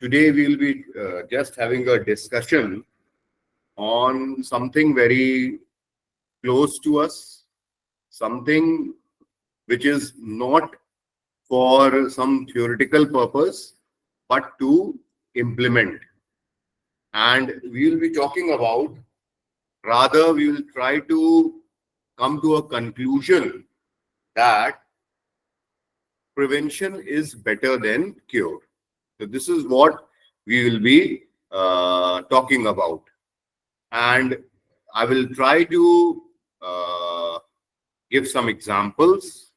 Today we'll be just having a discussion on something very close to us, something which is not for some theoretical purpose, but to implement. And we will be talking about, rather, we will try to come to a conclusion that prevention is better than cure. So, this is what we will be talking about. And I will try to give some examples,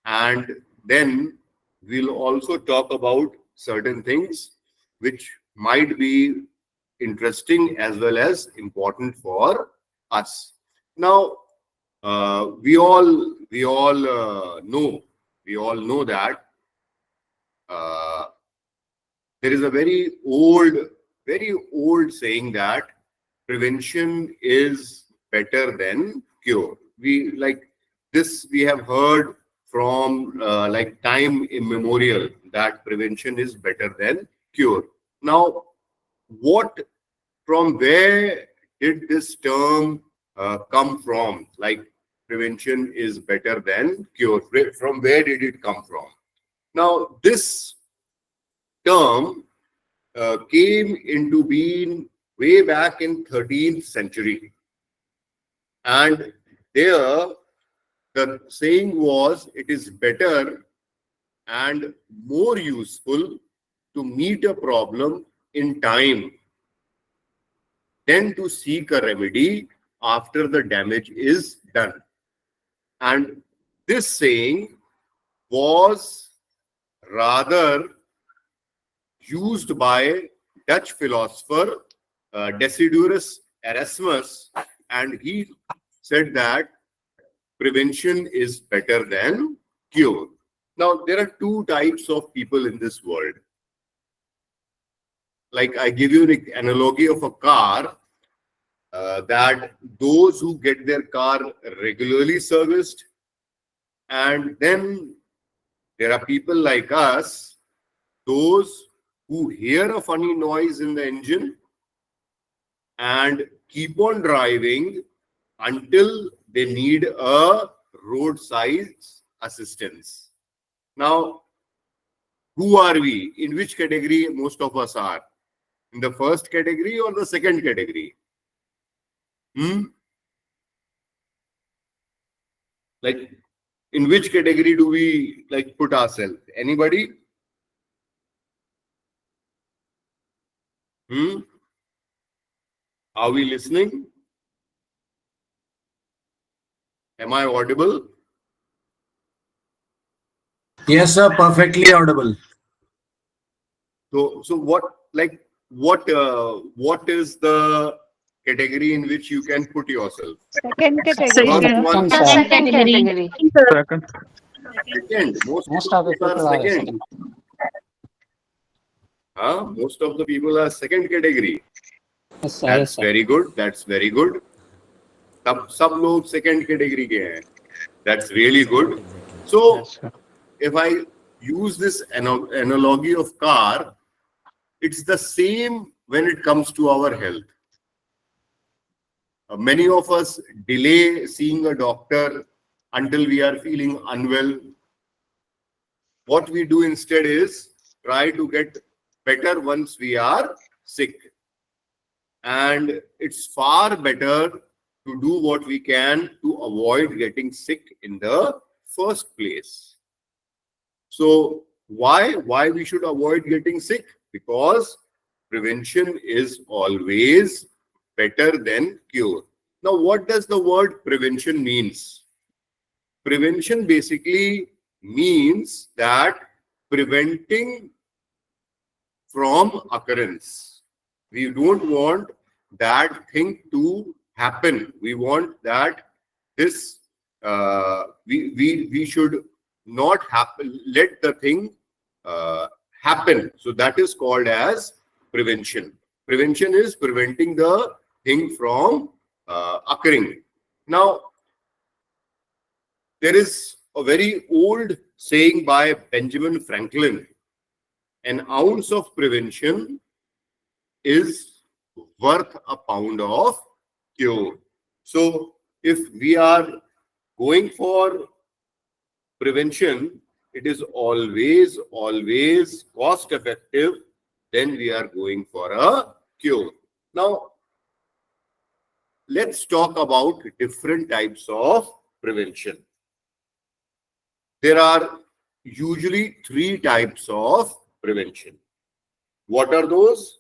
and then we'll also talk about certain things which might be interesting as well as important for us. Now, we all know that uh, there is a very old saying that prevention is better than cure. We like this. We have heard from like time immemorial that prevention is better than cure. Now, what from where did this term come from? Like prevention is better than cure. From where did it come from? Now, this term came into being way back in 13th century. And there, the saying was, it is better and more useful to meet a problem in time than to seek a remedy after the damage is done. And this saying was rather used by Dutch philosopher Desiderius Erasmus, and he said that prevention is better than cure. Now, there are two types of people in this world. Like I give you an analogy of a car, that those who get their car regularly serviced, and then there are people like us, those who hear a funny noise in the engine and keep on driving until they need a roadside assistance. Now, who are we? In which category most of us are? In the first category or the second category? Like, in which category do we like put ourselves? Anybody? Are we listening? Am I audible? Yes, sir. Perfectly audible. So what is the category in which you can put yourself? Second category, First sir. one, Second category. second. Most of the people people are are second. second. Most of the people are second category. Yes, sir. That's very good. That's very good. तब सब लोग second category के हैं. That's really good. So, Yes, sir. if I use this analogy of car, it's the same when it comes to our health. Many of us delay seeing a doctor until we are feeling unwell. What we do instead is try to get better once we are sick. And it's far better to do what we can to avoid getting sick in the first place. So why we should avoid getting sick? Because prevention is always better than cure. Now, what does the word prevention means? Prevention basically means that preventing from occurrence. We don't want that thing to happen. We want that this we should not happen. Let the thing happen. So that is called as prevention. Prevention is preventing the thing from occurring. Now, there is a very old saying by Benjamin Franklin, an ounce of prevention is worth a pound of cure. So if we are going for prevention, it is always cost effective, then we are going for a cure. Now, let's talk about different types of prevention. There are usually three types of prevention. What are those?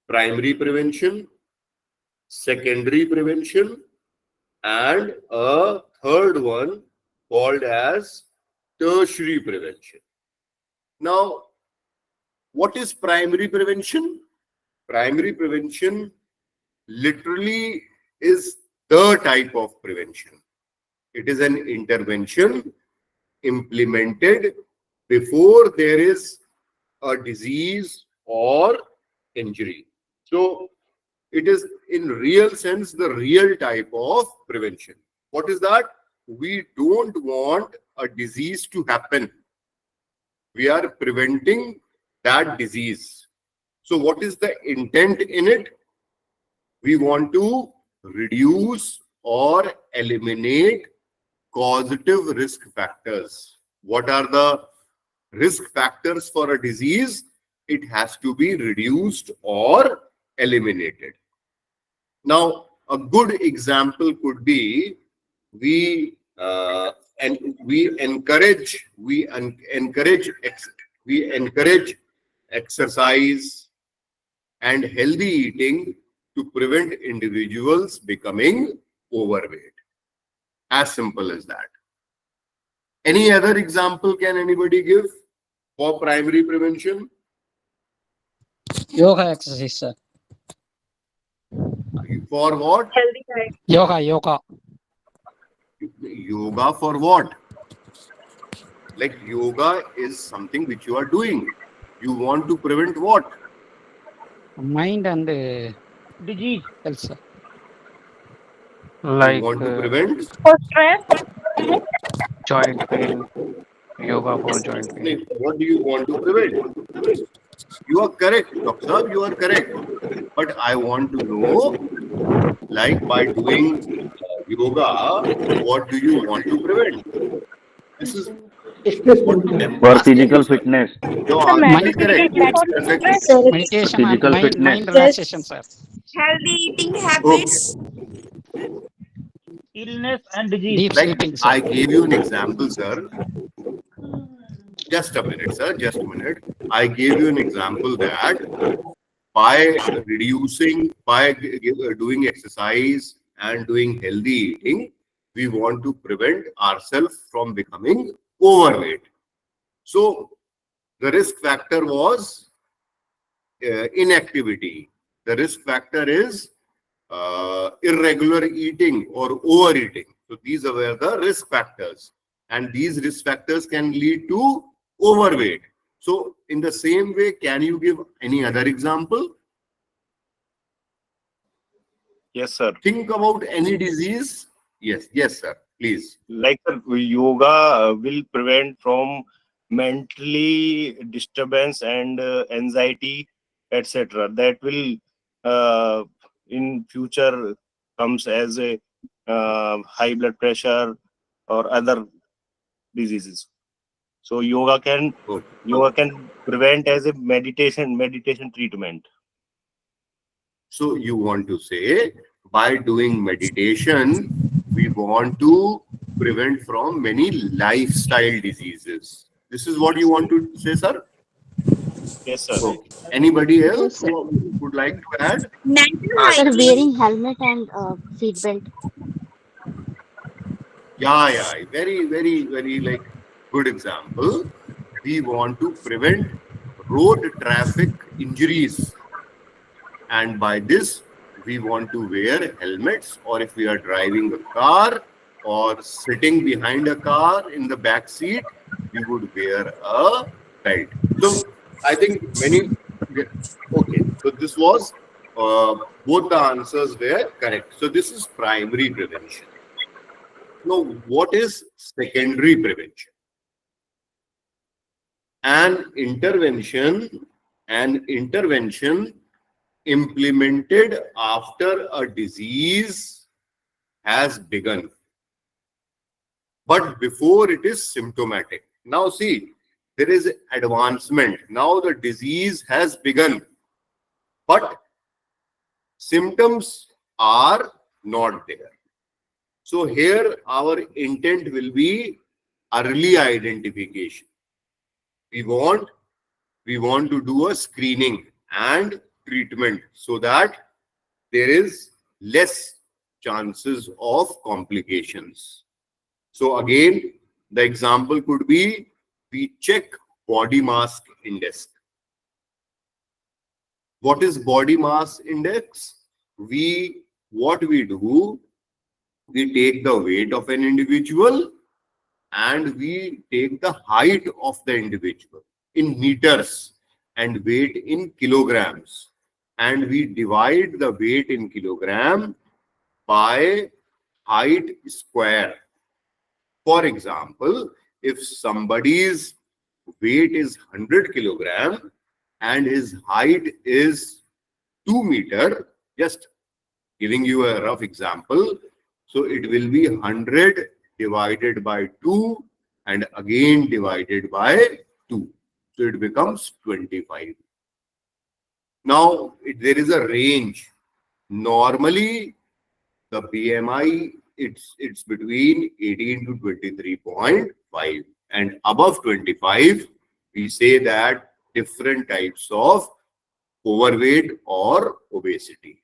Primary prevention, secondary prevention, and a third one called as tertiary prevention. Now, what is primary prevention? Primary prevention literally is the type of prevention. It is an intervention implemented before there is a disease or injury. So it is in real sense the real type of prevention. What is that? We don't want a disease to happen. We are preventing that disease. So what is the intent in it? We want to reduce or eliminate causative risk factors. What are the risk factors for a disease? It has to be reduced or eliminated. Now, a good example could be we encourage exercise and healthy eating to prevent individuals becoming overweight. As simple as that. Any other example can anybody give for primary prevention? Yoga exercise, sir. For what? Yoga. Yoga for what? Like yoga is something which you are doing. You want to prevent what? Mind and disease. health, sir. You want to prevent For stress, joint pain, yoga for joint pain. what do you want to prevent? You are correct, Dr. Saab, you are correct. But I want to know, like by doing yoga, what do you want to prevent? This is what I'm For asking physical you, sir. fitness. You are absolutely correct. Perfect. Meditation Physical and fitness. mind relaxation, sir. Healthy eating Okay. habits. illness and disease. Deep Like sleeping, sir. I gave you an example, sir. Just a minute, sir. Just a minute. I gave you an example that by doing exercise and doing healthy eating, we want to prevent ourselves from becoming overweight. So the risk factor was inactivity. The risk factor is irregular eating or overeating. So these were the risk factors, and these risk factors can lead to overweight. So in the same way, can you give any other example? Yes, sir. Think about any disease. Yes, sir. Please. Like yoga will prevent from mentally disturbance and anxiety, etc. That will in future comes as a high blood pressure or other diseases. So yoga can prevent as a meditation treatment. So you want to say by doing meditation, we want to prevent from many lifestyle diseases. This is what you want to say, sir? Yes, sir. Okay. Anybody else Yes, sir. who would like to add? Mental Sir, hygiene. wearing helmet and seat belt. Yeah. Very like good example. We want to prevent road traffic injuries. And by this, we want to wear helmets, or if we are driving a car or sitting behind a car in the back seat, we would wear a belt. So I think okay. So this was, both the answers were correct. So this is primary prevention. Now, what is secondary prevention? an intervention implemented after a disease has begun, but before it is symptomatic. Now see, there is advancement. Now the disease has begun, but symptoms are not there. So here our intent will be early identification. We want to do a screening and treatment so that there is less chances of complications. So again, the example could be, we check body mass index. What is body mass index? What we do, we take the weight of an individual and we take the height of the individual in meters and weight in kilograms, and we divide the weight in kilogram by height square. For example, if somebody's weight is 100 kilogram and his height is 2 meter, just giving you a rough example, so it will be 100 divided by 2 and again divided by 2. So it becomes 25. Now there is a range. Normally the BMI, it's between 18 to 23.5, and above 25 we say that different types of overweight or obesity.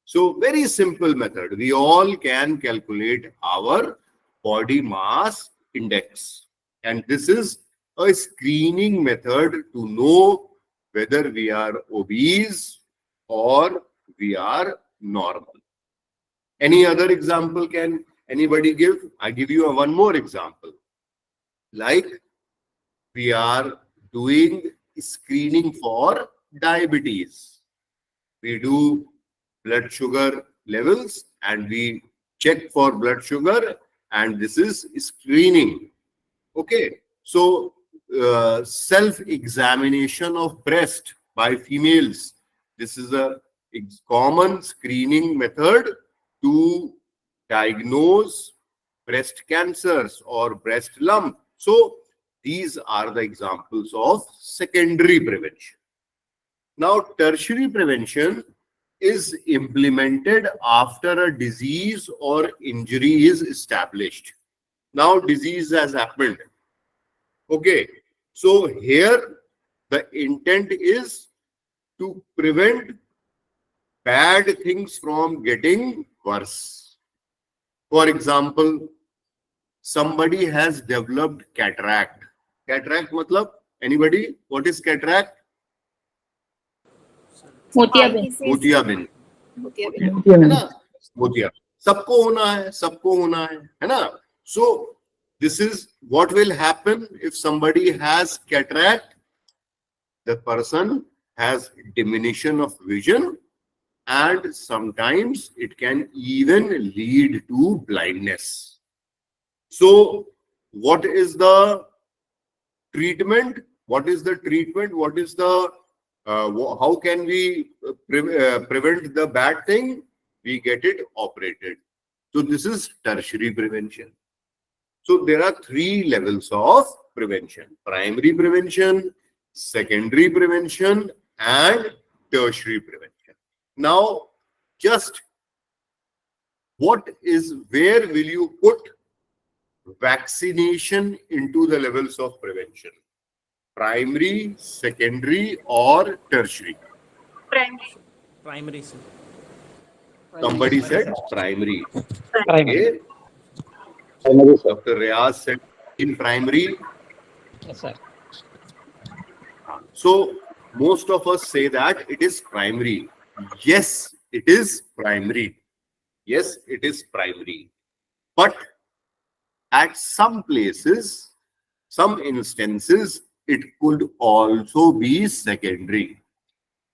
So very simple method. We all can calculate our body mass index, and this is a screening method to know whether we are obese or we are normal. Any other example can anybody give? I give you one more example. Like we are doing screening for diabetes. We do blood sugar levels and we check for blood sugar, and this is screening. Okay, so self-examination of breast by females. This is a common screening method to diagnose breast cancers or breast lump. So these are the examples of secondary prevention. Now tertiary prevention is implemented after a disease or injury is established. Now disease has happened. Okay, so here the intent is to prevent bad things from getting worse. For example, somebody has developed cataract. Cataract matlab, anybody? What is cataract? मोतियाबिंद, है ना? मोतिया सबको होना है ना? So this is what will happen if somebody has cataract. The person has diminution of vision, and sometimes it can even lead to blindness. So what is the treatment? What is the treatment? What is the how can we prevent the bad thing? We get it operated. So this is tertiary prevention. So there are 3 levels of prevention: primary prevention, secondary prevention, and tertiary prevention. Now, just where will you put vaccination into the levels of prevention? Primary, secondary, or tertiary? Primary, sir. Somebody said primary. Primary. Okay. Dr. Riaz said in primary. Yes, sir. So most of us say that it is primary. Yes, it is primary. Yes, it is primary. But at some places, some instances, it could also be secondary.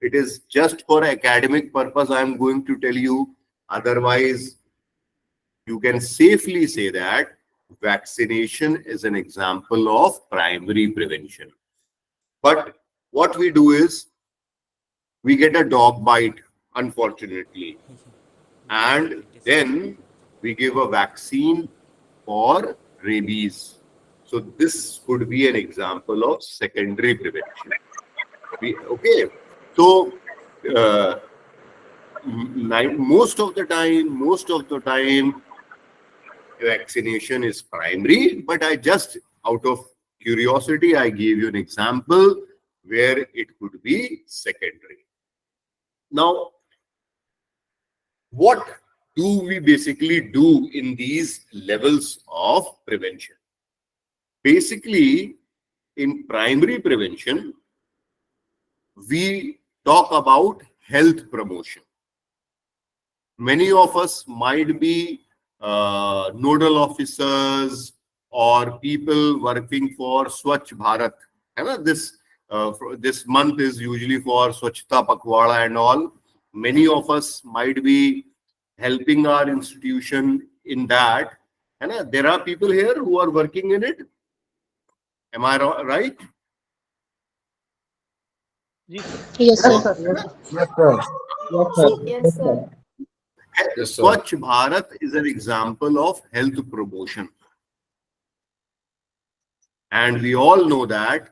It is just for academic purpose I am going to tell you. Otherwise, you can safely say that vaccination is an example of primary prevention. But what we do is we get a dog bite, unfortunately, and then we give a vaccine for rabies. So this could be an example of secondary prevention. Okay, so most of the time, vaccination is primary. But I just, out of curiosity, I gave you an example where it could be secondary. Now, what do we basically do in these levels of prevention? Basically, in primary prevention, we talk about health promotion. Many of us might be nodal officers or people working for Swachh Bharat. This month is usually for Swachhta Pakhwada and all. Many of us might be helping our institution in that. There are people here who are working in it. Am I right? Yes, sir. So, Yes, sir. Yes, sir. Swachh Bharat is an example of health promotion. And we all know that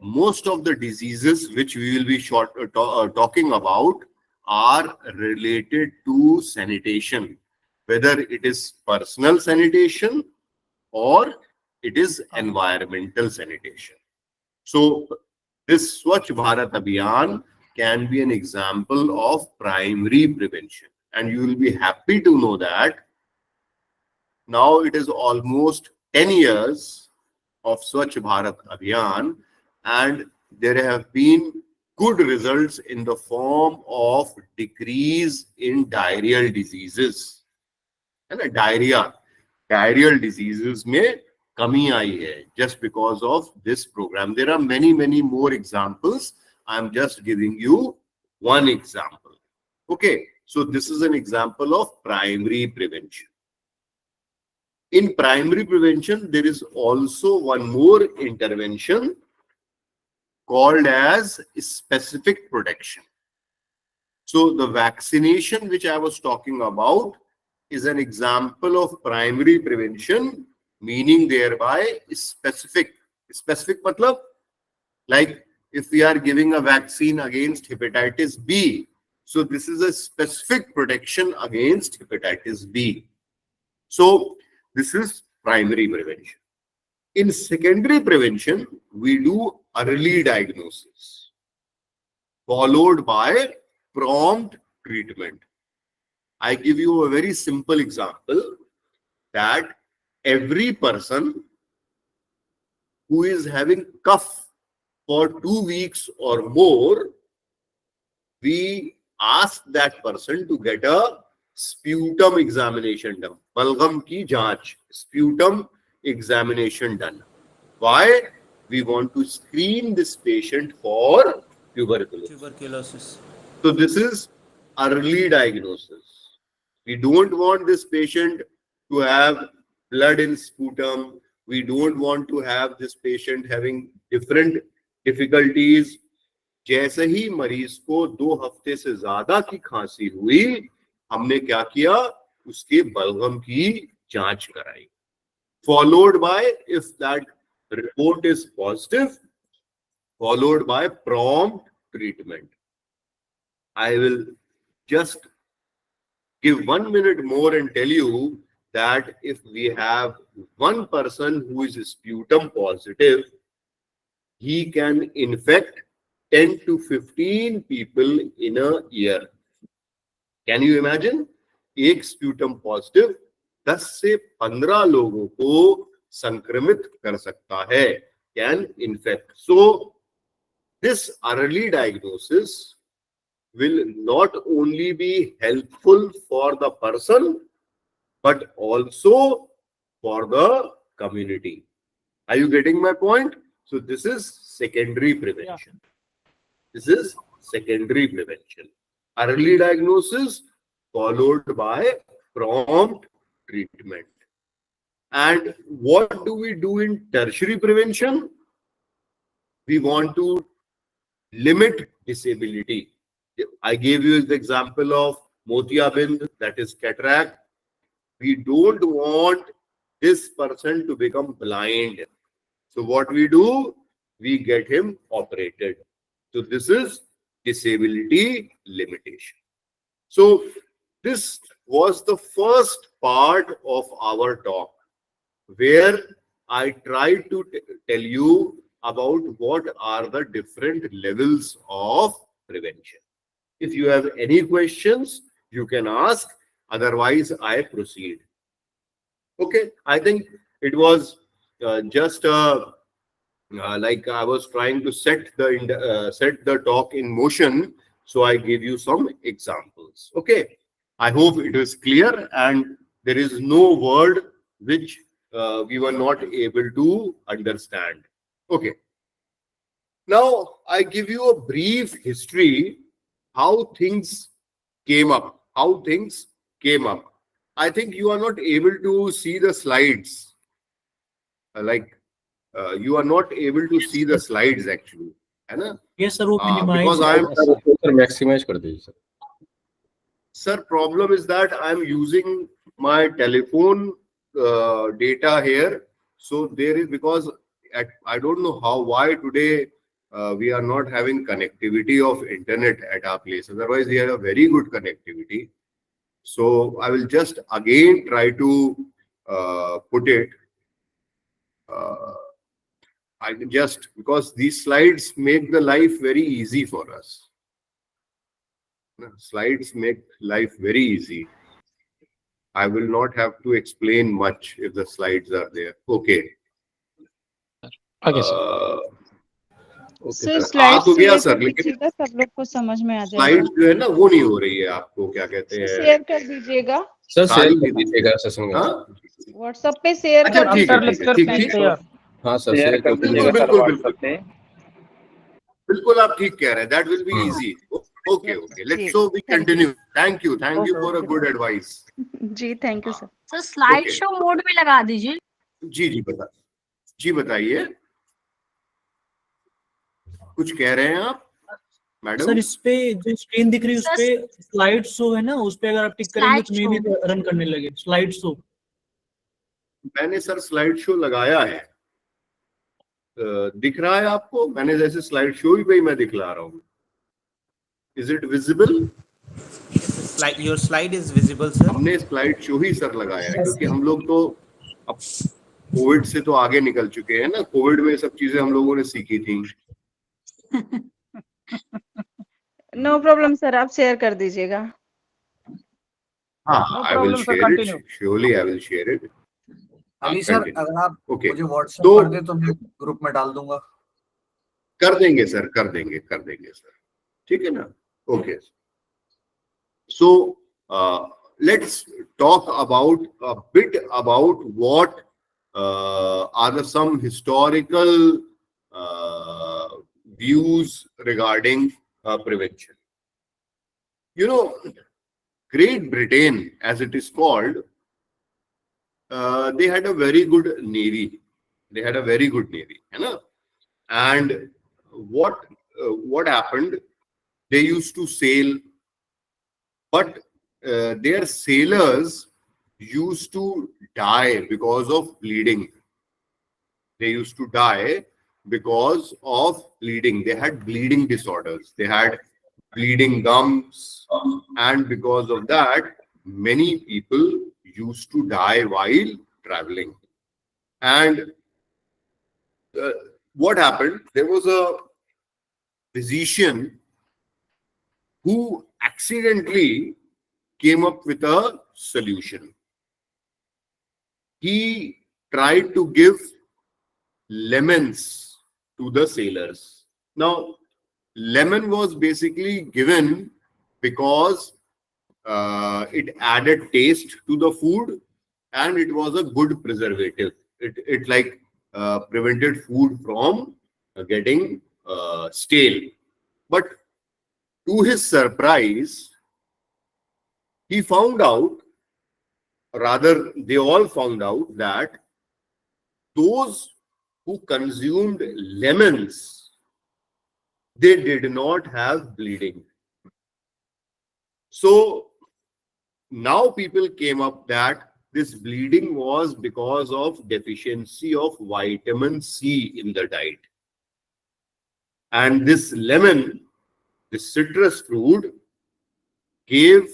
most of the diseases which we will be talking about are related to sanitation, whether it is personal sanitation or it is environmental sanitation. So this Swachh Bharat Abhiyan can be an example of primary prevention. And you will be happy to know that now it is almost 10 years of Swachh Bharat Abhiyan, and there have been good results in the form of decrease in diarrheal diseases. And diarrheal diseases में कमी आई है just because of this program. There are many more examples. I am just giving you one example. Okay, so this is an example of primary prevention. In primary prevention, there is also one more intervention called as specific protection. So the vaccination which I was talking about is an example of primary prevention, meaning thereby specific. Specific matlab, like if we are giving a vaccine against hepatitis B, so this is a specific protection against hepatitis B. So this is primary prevention. In secondary prevention, we do early diagnosis, followed by prompt treatment. I give you a very simple example that every person who is having cough for 2 weeks or more, we ask that person to get a sputum examination done. Balgam ki जांच, sputum examination done. Why? We want to screen this patient for tuberculosis. So this is early diagnosis. We don't want this patient to have blood in sputum. We don't want to have this patient having different difficulties. जैसे ही मरीज को 2 हफ्ते से ज्यादा की खांसी हुई, हमने क्या किया, उसके बलगम की जांच कराई, followed by, if that report is positive, followed by prompt treatment. I will just give 1 minute more and tell you that if we have one person who is sputum positive, he can infect 10 to 15 people in a year. Can you imagine? एक sputum positive 10 से 15 लोगों को संक्रमित कर सकता है, can infect. So this early diagnosis will not only be helpful for the person but also for the community. Are you getting my point? So this is secondary prevention. This is secondary prevention. Early diagnosis followed by prompt treatment. And what do we do in tertiary prevention? we want to limit disability. I gave you the example of motiabind, that is cataract. We don't want this person to become blind. So what we do, we get him operated. So this is disability limitation. So this was the first part of our talk, where I tried to tell you about what are the different levels of prevention. If you have any questions, you can ask. Otherwise, I proceed. Okay, I think it was just like I was trying to set the talk in motion. So I gave you some examples. Okay, I hope it is clear and there is no word which we were not able to understand. Okay. Now I give you a brief history how things came up. I think you are not able to see the slides. You are not able to see the slides actually. है ना? Yes, sir. वो Because minimize. I am sir maximise कर दीजिए sir. Sir, problem is that I'm using my telephone data here. So there is, because I don't know why today we are not having connectivity of internet at our place. Otherwise, we had a very good connectivity. So I will just again try to put it. I just, because these slides make the life very easy for us. Slides make life very easy. I will not have to explain much if the slides are there. Okay. Okay, sir. Sir आ slide तो गया share sir, कर लेकिन दीजिएगा, सब लोग को समझ में आ जाएगा. स्लाइड जो है ना वो नहीं हो रही है. आपको क्या कहते हैं, शेयर कर दीजिएगा, सर शेयर सारी कर दीजिएगा सेशन में. हाँ व्हाट्सएप पे शेयर अच्छा कर ठीक है, दीजिएगा. ठीक है, ठीक ठीक. हाँ सर शेयर कर बिल्कुल दीजिएगा. बिल्कुल बिल्कुल बिल्कुल आप ठीक कह रहे हैं. That will be easy. Okay okay, let's so we continue. Thank you for a good advice. जी thank you sir. Sir slide Okay. Show mode में लगा दीजिए. जी बताइए, कुछ कह रहे हैं आप मैडम? सर इस पे जो स्क्रीन दिख रही है उस पे स्लाइड शो है ना, उस पे अगर आप टिक करेंगे तो मे भी रन करने लगे स्लाइड शो. मैंने सर स्लाइड शो लगाया है. दिख रहा है आपको? मैंने जैसे स्लाइड शो ही पे ही मैं दिखला रहा हूँ. Is it visible? Your slide is visible, sir. हमने स्लाइड शो ही सर लगाया है, क्योंकि हम लोग तो अब कोविड से तो आगे निकल चुके हैं ना. कोविड में सब चीजें हम लोगों ने सीखी थी. नो प्रॉब्लम सर, आप शेयर कर दीजिएगा. हाँ, I will share it. Surely I will share it. Ali sir, अगर आप ओके, मुझे व्हाट्सएप तो कर दे तो मैं ग्रुप में डाल दूंगा. कर देंगे सर, कर देंगे सर. ठीक है ना? Okay. So let's talk about a bit about what are the some historical views regarding prevention. You know, Great Britain, as it is called, they had a very good navy. है ना? And what happened? They used to sail. But their sailors used to die because of bleeding. They used to die because of bleeding. They had bleeding disorders. They had bleeding gums. And because of that, many people used to die while traveling. And what happened? There was a physician who accidentally came up with a solution. He tried to give lemons to the sailors. Now, lemon was basically given because it added taste to the food and it was a good preservative. It like prevented food from getting stale. But to his surprise, he found out, rather they all found out, that those who consumed lemons they did not have bleeding. So now people came up that this bleeding was because of deficiency of vitamin C in the diet. And this lemon, this citrus fruit, gave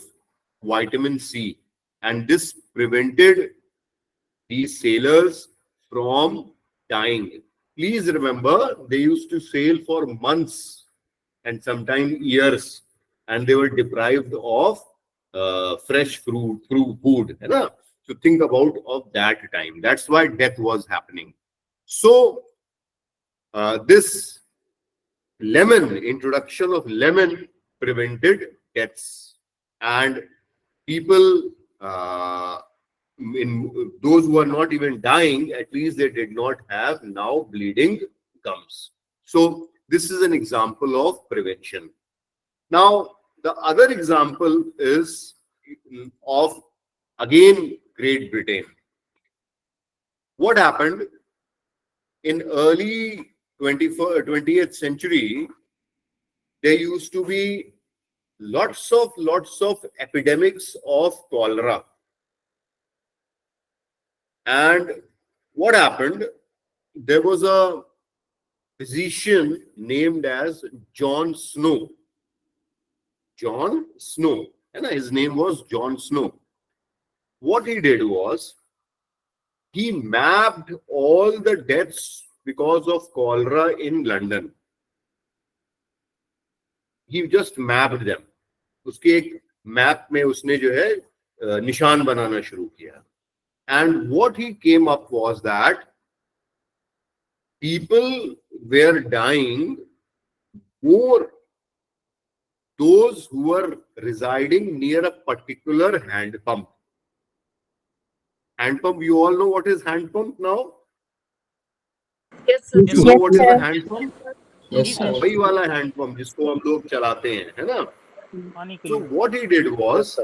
vitamin C, and this prevented these sailors from dying. Please remember, they used to sail for months and sometimes years, and they were deprived of fresh food. You know? So think about of that time. That's why death was happening. So this lemon, introduction of lemon, prevented deaths, and people, in those who are not even dying, at least they did not have now bleeding gums. So this is an example of prevention. Now the other example is of, again, Great Britain. What happened in early 20th century? There used to be lots of epidemics of cholera. And what happened? There was a physician named as John Snow. John Snow. And his name was John Snow. What he did was, he mapped all the deaths because of cholera in London. He just mapped them. उसके एक map में उसने जो है निशान बनाना शुरू किया. And what he came up was that people were dying more, those who were residing near a particular hand pump. Hand pump, you all know what is hand pump now? Yes, sir. You know what is a hand pump? Yes, sir. वही वाला hand pump जिसको हम लोग चलाते हैं, है ना? पानी के So लिए. what he did was,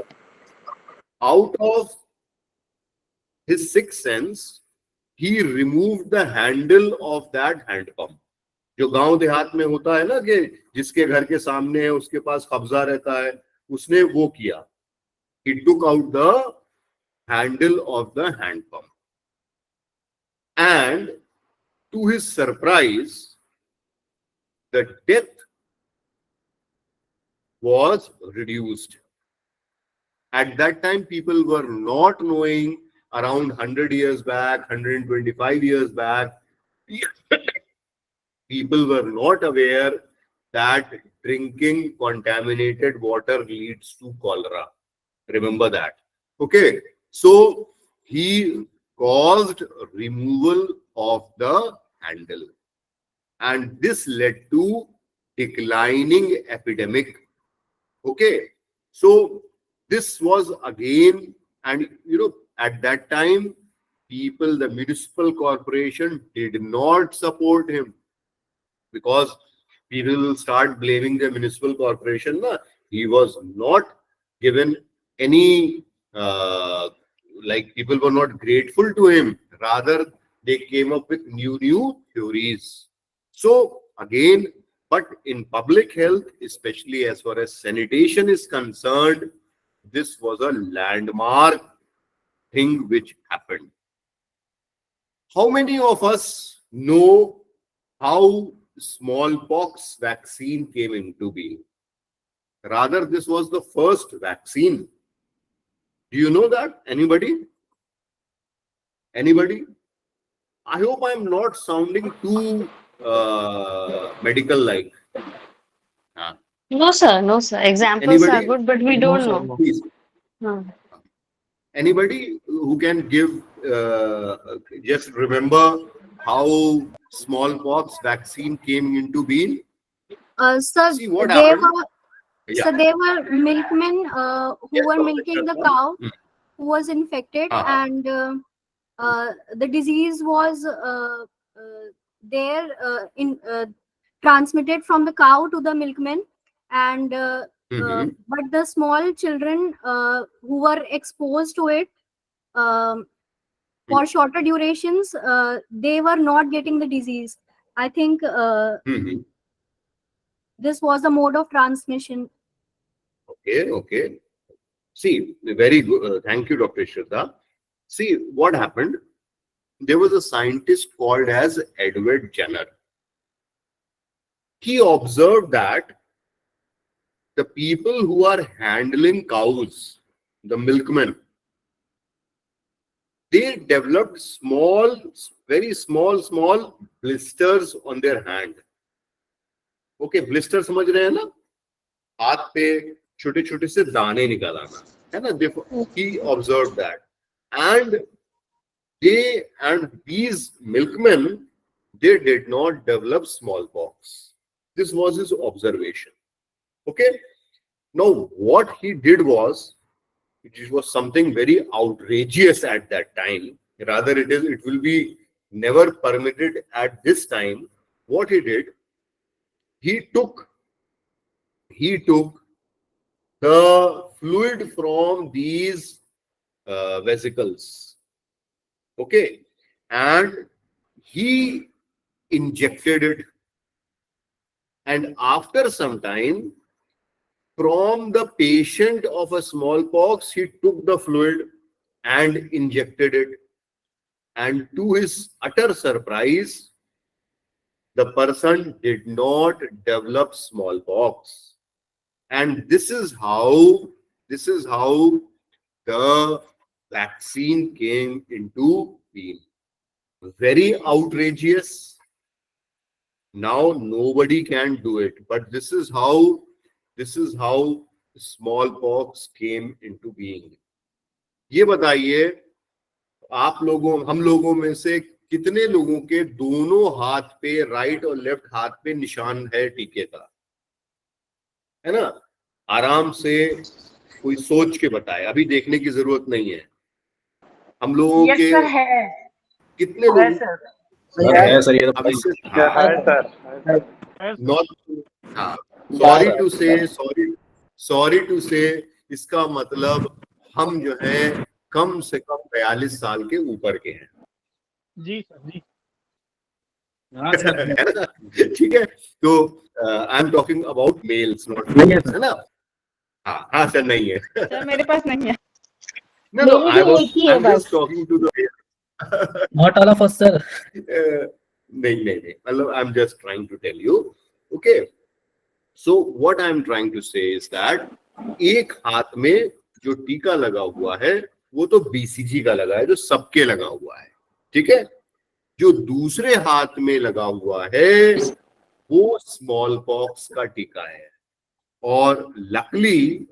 out of his sixth sense, he removed the handle of that hand pump. जो गांव देहात में होता है ना, कि जिसके घर के सामने है उसके पास कब्जा रहता है, उसने वो किया. He took out the handle of the hand pump. And to his surprise, the death was reduced. At that time, people were not knowing. Around 100 years back, 125 years back, people were not aware that drinking contaminated water leads to cholera. Remember that. Okay. So he caused removal of the handle. And this led to declining epidemic. Okay. So this was again, and at that time, people, the municipal corporation did not support him, because people will start blaming the municipal corporation. He was not given any, people were not grateful to him. Rather, they came up with new theories. So again, but in public health, especially as far as sanitation is concerned, this was a landmark thing which happened. How many of us know how smallpox vaccine came into being? Rather, this was the first vaccine. Do you know that? Anybody? Anybody? I hope I'm not sounding too medical-like. No, sir. No, sir. Examples are Anybody? good, but we don't know. Please. No. Anybody who can give, just remember how smallpox vaccine came into being? Sir, See what they happened? were, Yeah. so they were milkmen who Yes, were sir. milking the cow who was infected, and the disease was transmitted from the cow to the milkman, and but the small children who were exposed to it for shorter durations, they were not getting the disease. I think this was the mode of transmission. Okay. See, very good. Thank you, Dr. Shraddha. See, what happened? There was a scientist called as Edward Jenner. He observed that the people who are handling cows, the milkmen, they developed very small blisters on their hand. Okay, blister समझ रहे हैं ना? हाथ पे छोटे छोटे से दाने निकल आना, है ना? He observed that, and these milkmen, they did not develop smallpox. This was his observation. Okay. Now, what he did was, it was something very outrageous at that time. Rather, it will be never permitted at this time. What he did, he took the fluid from these vesicles, okay, and he injected it, and after some time, from the patient of a smallpox, he took the fluid and injected it, and to his utter surprise, the person did not develop smallpox. And this is how the vaccine came into being. Very outrageous. Now nobody can do it, but this is how smallpox came into being. ये बताइए, हम लोगों में से कितने लोगों के दोनों हाथ पे, राइट और लेफ्ट हाथ पे निशान है टीके का, है ना? आराम से कोई सोच के बताए, अभी देखने की जरूरत नहीं है। हम लोगों के कितने लोग है सर, ये तो सॉरी टू से इसका मतलब हम जो है कम से कम 42 साल के ऊपर के हैं। जी सर जी। ठीक है, तो I am talking about males, not females, है ना? हाँ सर, नहीं है सर, मेरे पास नहीं है। No, I'm just talking to the Not all of us, sir. नहीं, मतलब I'm just trying to tell you, okay? So what I'm trying to say is that एक हाथ में जो टीका लगा हुआ है वो तो BCG का लगा है, जो सबके लगा हुआ है, ठीक है? जो दूसरे हाथ में लगा हुआ है वो स्मॉल पॉक्स का टीका है, और लकली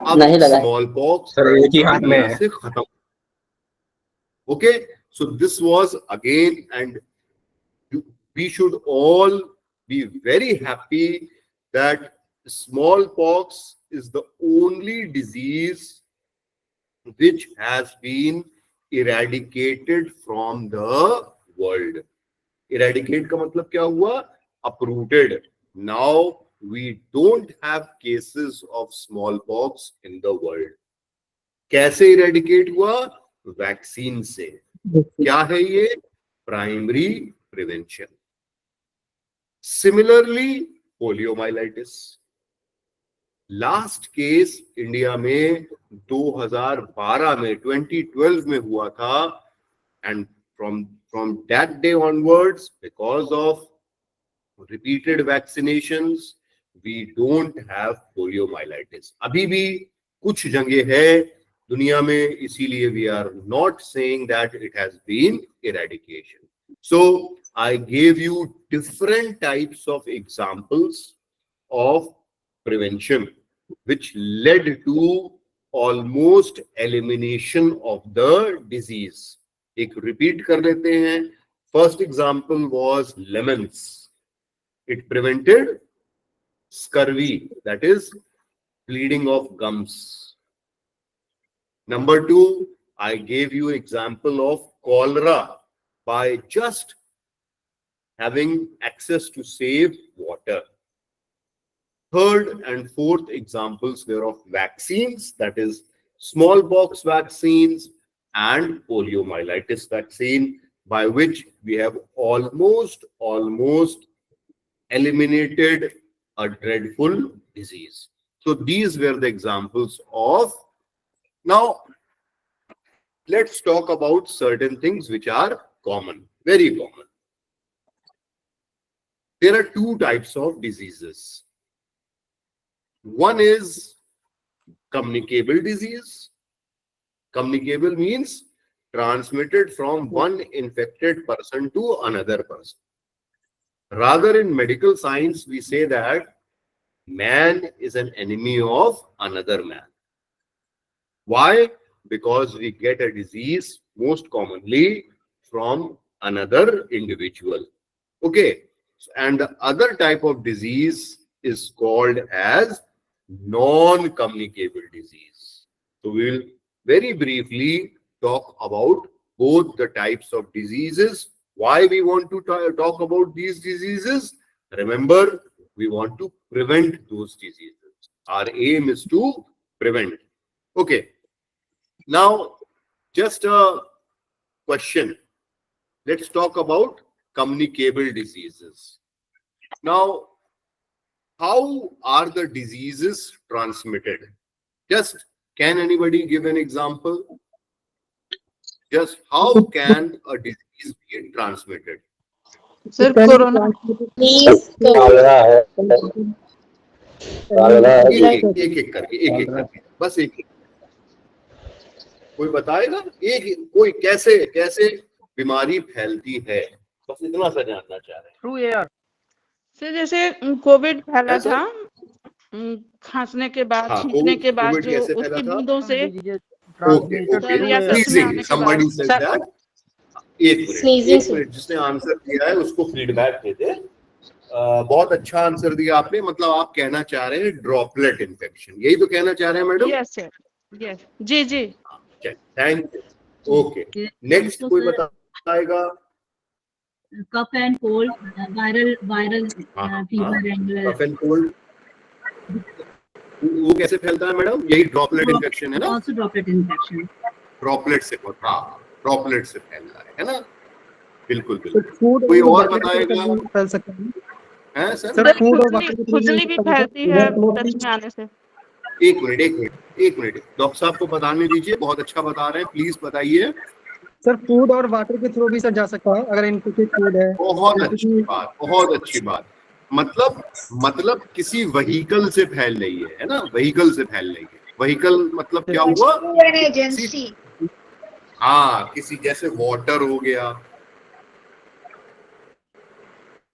अब स्मॉल पॉक्स एक ही हाथ में है। से खत्म। Okay, so this was again, and we should all be very happy that smallpox is the only disease which has been eradicated from the world. Eradicate का मतलब क्या हुआ? Uprooted. Now we don't have cases of smallpox in the world. कैसे eradicate हुआ? Vaccine से। क्या है ये? Primary prevention. Similarly poliomyelitis, last case India में 2012 में 2012 में हुआ था, and from that day onwards, because of repeated vaccinations, we don't have poliomyelitis. अभी भी कुछ जगह है दुनिया में, इसीलिए we are not saying that it has been eradication. So I gave you different types of examples of prevention which led to almost elimination of the disease. एक repeat कर लेते हैं. First example was lemons. It prevented scurvy, that is bleeding of gums. Number two, I gave you example of cholera by just having access to safe water. Third and fourth examples were of vaccines, that is smallpox vaccines and poliomyelitis vaccine, by which we have almost eliminated a dreadful disease. So these were the examples of. Now let's talk about certain things which are common, very common. There are two types of diseases. One is communicable disease. Communicable means transmitted from one infected person to another person. Rather, in medical science, we say that man is an enemy of another man. Why? Because we get a disease most commonly from another individual. Okay. And the other type of disease is called as non-communicable disease. So we will very briefly talk about both the types of diseases. Why we want to talk about these diseases? Remember, we want to prevent those diseases. Our aim is to prevent. Okay. Now, just a question. Let's talk about communicable diseases. Now, how are the diseases transmitted? Just, can anybody give an example? Just how can a disease be transmitted? Sir, corona. एक करके बस एक कोई बताएगा कोई कैसे बीमारी फैलती है, बस इतना सा जानना चाह रहे हैं। Through air. सर जैसे कोविड फैला था खांसने के बाद, छींकने के बाद, जो उसकी बूंदों से somebody said that. एक मिनट जिसने आंसर दिया है उसको फीडबैक दे दे। बहुत अच्छा आंसर दिया आपने। मतलब आप कहना चाह रहे हैं ड्रॉपलेट इन्फेक्शन, यही तो कहना चाह रहे हैं मैडम? यस सर, यस जी जी। Thank you. ओके, नेक्स्ट कोई बताएगा? Cough and cold, viral fever and cough and cold वो कैसे फैलता है मैडम? यही ड्रॉपलेट इन्फेक्शन है ना? आल्सो ड्रॉपलेट इन्फेक्शन, ड्रॉपलेट से ड्रॉपलेट से फैल रहा है ना? बिल्कुल बिल्कुल। कोई और बताएगा? फैल सकता है सर? सर खुजली भी फैलती है टच में आने से। एक मिनट डॉक्टर साहब को बताने दीजिए, बहुत अच्छा बता रहे हैं, प्लीज बताइए। सर फूड और वाटर के थ्रू भी सर जा सकता है अगर इनफेक्टेड फूड है। बहुत अच्छी बात। मतलब किसी व्हीकल से फैल रही है ना? व्हीकल से फैल रही है। व्हीकल मतलब क्या हुआ? हाँ, किसी जैसे वाटर हो गया,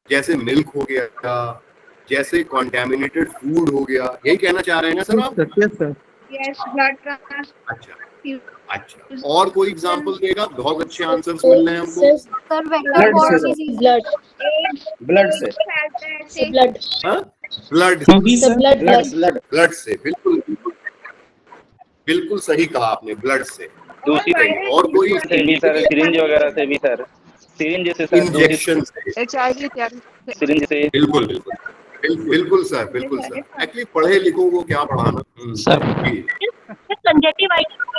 जैसे मिल्क हो गया, जैसे कॉन्टेमिनेटेड फूड हो गया, यही कहना चाह रहे हैं ना सर आप? Yes, blood. अच्छा, और कोई एग्जांपल देगा? बहुत अच्छे आंसर्स मिल रहे हैं हमको। Sir vector borne disease, blood से ब्लड से बिल्कुल सही कहा आपने, ब्लड से। और कोई? सिरिंज वगैरह से भी सर, सिरिंज से सर, इंजेक्शन से, HIV सिरिंज से। बिल्कुल सर। एक्चुअली पढ़े लिखों को क्या पढ़ाना sir.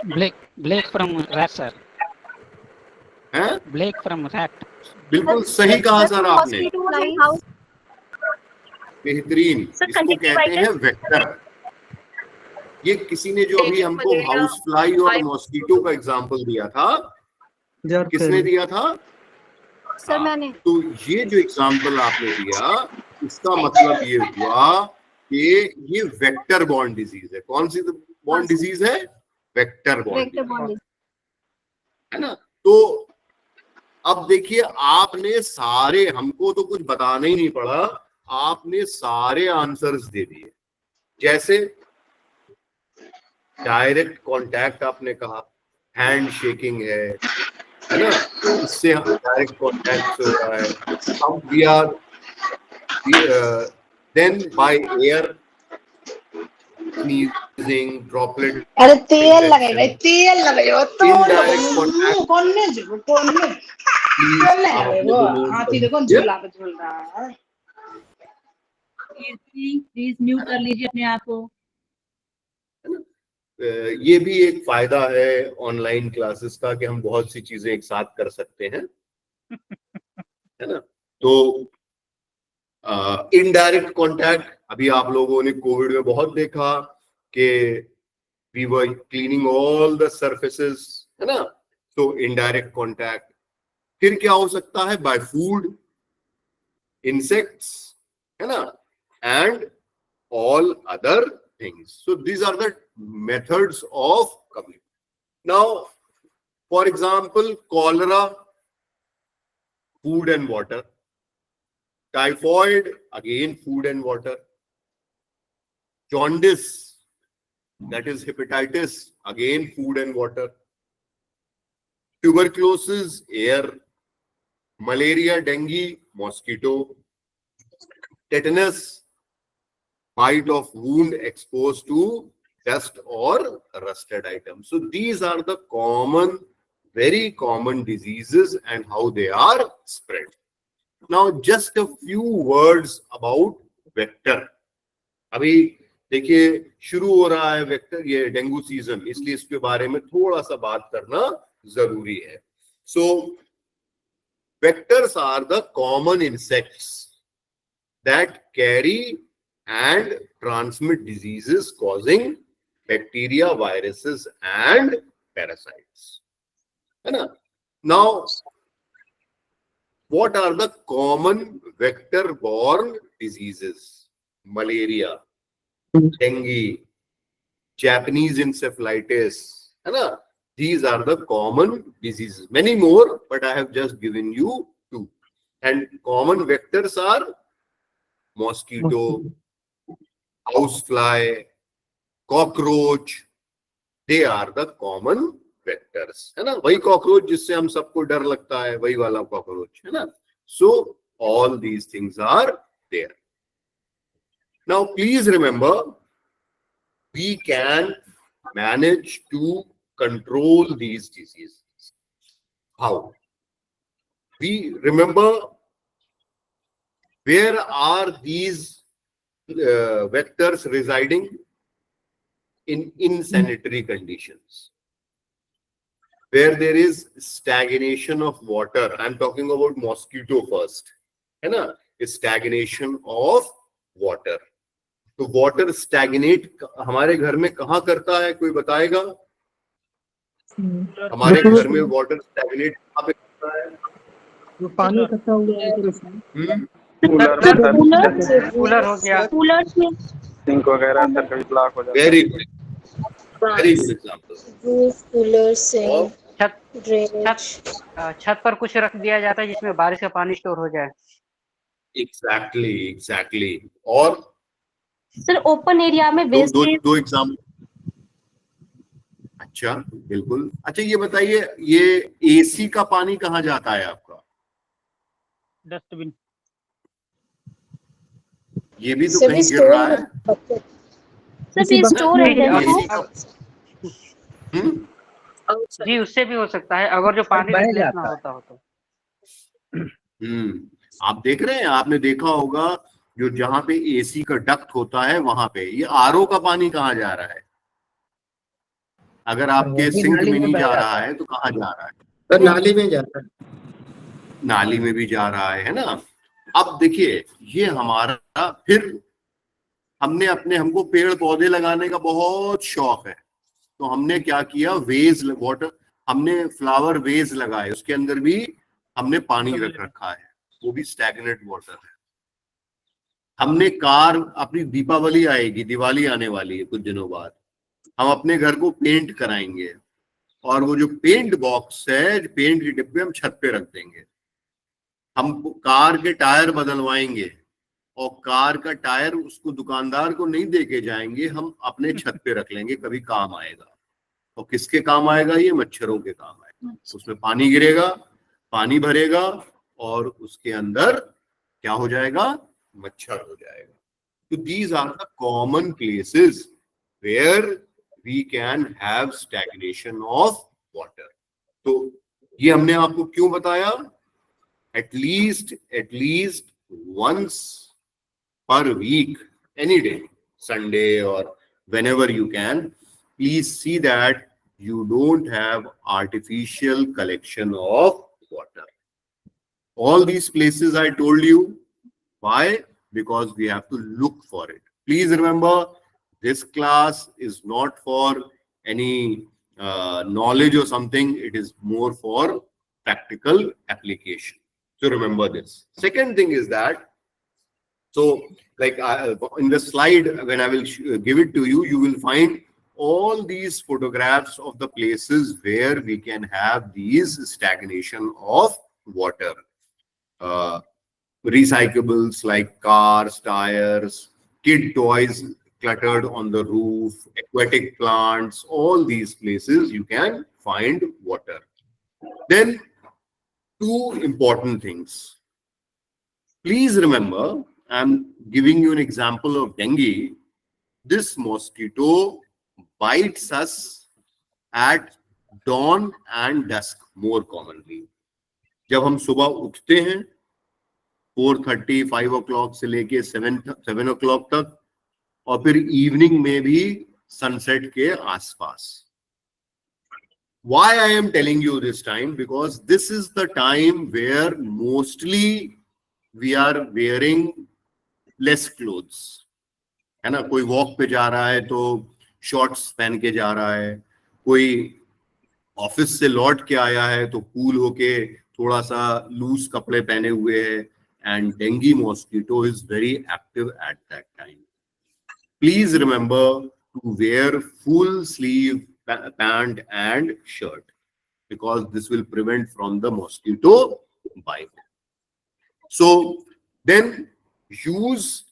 Black from rat sir, हैं? Black from rat. बिल्कुल सही कहा सर आपने, बेहतरीन। इसको कहते हैं वेक्टर। ये किसी ने जो अभी हमको हाउस फ्लाई और मॉस्किटो का एग्जांपल दिया था, किसने दिया था? सर मैंने। तो ये जो एग्जांपल आपने दिया, इसका मतलब ये हुआ कि ये वेक्टर बॉर्न डिजीज है। कौन सी बॉर्न डिजीज है? वेक्टर बॉर्न, है ना? तो अब देखिए, आपने सारे, हमको तो कुछ बताना ही नहीं पड़ा, आपने सारे आंसर्स दे दिए। जैसे डायरेक्ट कांटेक्ट आपने कहा, हैंड शेकिंग है ना? इससे डायरेक्ट कांटेक्ट हो रहा है। अब we are then by air, sneezing, droplet। अरे तेल लगाइए तो indirect contact। कोने हाथी देखो झूला पे झूल रहा है। प्लीज म्यूट कर लीजिए अपने आप को। ये भी एक फायदा है ऑनलाइन क्लासेस का कि हम बहुत सी चीजें एक साथ कर सकते हैं, है ना? तो इनडायरेक्ट कॉन्टैक्ट, अभी आप लोगों ने कोविड में बहुत देखा कि we were cleaning all the surfaces, है ना, तो इनडायरेक्ट कॉन्टैक्ट। फिर क्या हो सकता है? बाय फूड, इंसेक्ट्स, है ना, and all other things. So these are the methods of communication. Now for example cholera, food and water. Typhoid, again food and water. Jaundice, that is hepatitis, again food and water. Tuberculosis, air. Malaria, dengue, mosquito. Tetanus, bite of wound exposed to dust or rusted items. So these are the common, very common diseases and how they are spread. Now just a few words about vector. अभी देखिए शुरू हो रहा है vector, ये dengue season, इसलिए इसके बारे में थोड़ा सा बात करना जरूरी है. So vectors are the common insects that carry and transmit diseases causing bacteria, viruses and parasites. है ना? Now, what are the common vector-borne diseases? Malaria, dengue, Japanese encephalitis, है ना? These are the common diseases. Many more, but I have just given you two. And common vectors are mosquito, housefly, cockroach. They are the common vectors. है ना? वही cockroach जिससे हम सबको डर लगता है, वही वाला cockroach, है ना? So all these things are there. Now please remember, we can manage to control these diseases. How? We remember, where are these vectors residing? In insanitary conditions, where there is stagnation of water. I'm talking about mosquito first, है ना? Stagnation of water. तो water stagnate हमारे घर में कहाँ करता है, कोई बताएगा? हमारे घर में water stagnate कहाँ पे करता है? जो पानी इकट्ठा हो गया है फिर उसमें कूलर हो गया, कूलर से सिंक वगैरह सर कभी ब्लॉक हो जाता है. Very good. Very good example. Cooler से छत पर कुछ रख दिया जाता है जिसमें बारिश का पानी स्टोर हो जाए. Exactly. और सर ओपन एरिया में वेस्ट दो एग्जाम्पल. अच्छा, बिल्कुल. अच्छा ये बताइए, ये एसी का पानी कहाँ जाता है आपका? डस्टबिन. ये भी तो कहीं गिर रहा है. सर स्टोर जी, उससे भी हो सकता है अगर जो पानी रिप्लेस ना होता हो तो. आप देख रहे हैं, आपने देखा होगा जो जहां पे एसी का डक्ट होता है वहां पे ये आरओ का पानी कहाँ जा रहा है? अगर आपके सिंक में नहीं जा रहा है तो कहाँ जा रहा है? तो नाली में जाता है. नाली में भी जा रहा है ना? अब देखिए, ये हमारा, फिर हमको पेड़ पौधे लगाने का बहुत शौक है, तो हमने क्या किया, वेज वाटर, हमने फ्लावर वेज लगाए, उसके अंदर भी हमने पानी रख रखा है, वो भी स्टैग्नेंट वाटर है. हमने कार, अपनी दीपावली आएगी, दिवाली आने वाली है कुछ दिनों बाद, हम अपने घर को पेंट कराएंगे और वो जो पेंट बॉक्स है, पेंट के डिब्बे हम छत पे रख देंगे. हम कार के टायर बदलवाएंगे और कार का टायर उसको दुकानदार को नहीं दे के जाएंगे, हम अपने छत पे रख लेंगे, कभी काम आएगा. और किसके काम आएगा? ये मच्छरों के काम आएगा. उसमें पानी गिरेगा, पानी भरेगा और उसके अंदर क्या हो जाएगा? मच्छर हो जाएगा. तो these are the common places where we can have stagnation of water. तो ये हमने आपको क्यों बताया? At least once per week, any day, Sunday or whenever you can, please see that you don't have artificial collection of water. All these places I told you. Why? because we have to look for it. Please remember, this class is not for any knowledge or something. It is more for practical application. So remember this. Second thing is that, so like in the slide, when I will give it to you, you will find all these photographs of the places where we can have these stagnation of water. Recyclables like cars, tires, kid toys cluttered on the roof, aquatic plants, all these places you can find water. Then two important things. Please remember, I'm giving you an example of dengue. This mosquito bites us at dawn and dusk more commonly. जब हम सुबह उठते हैं 4:30, 5 o'clock से लेके 7 o'clock तक, और फिर इवनिंग में भी सनसेट के आसपास. Why I am telling you this time? Because this is the time where mostly we are wearing less clothes. है ना, कोई वॉक पे जा रहा है तो शॉर्ट्स पहन के जा रहा है, कोई ऑफिस से लौट के आया है तो कूल होके थोड़ा सा लूज कपड़े पहने हुए है. And dengue mosquito is very active at that time. Please remember to wear full sleeve pant and shirt, because this will prevent from the mosquito bite. So then use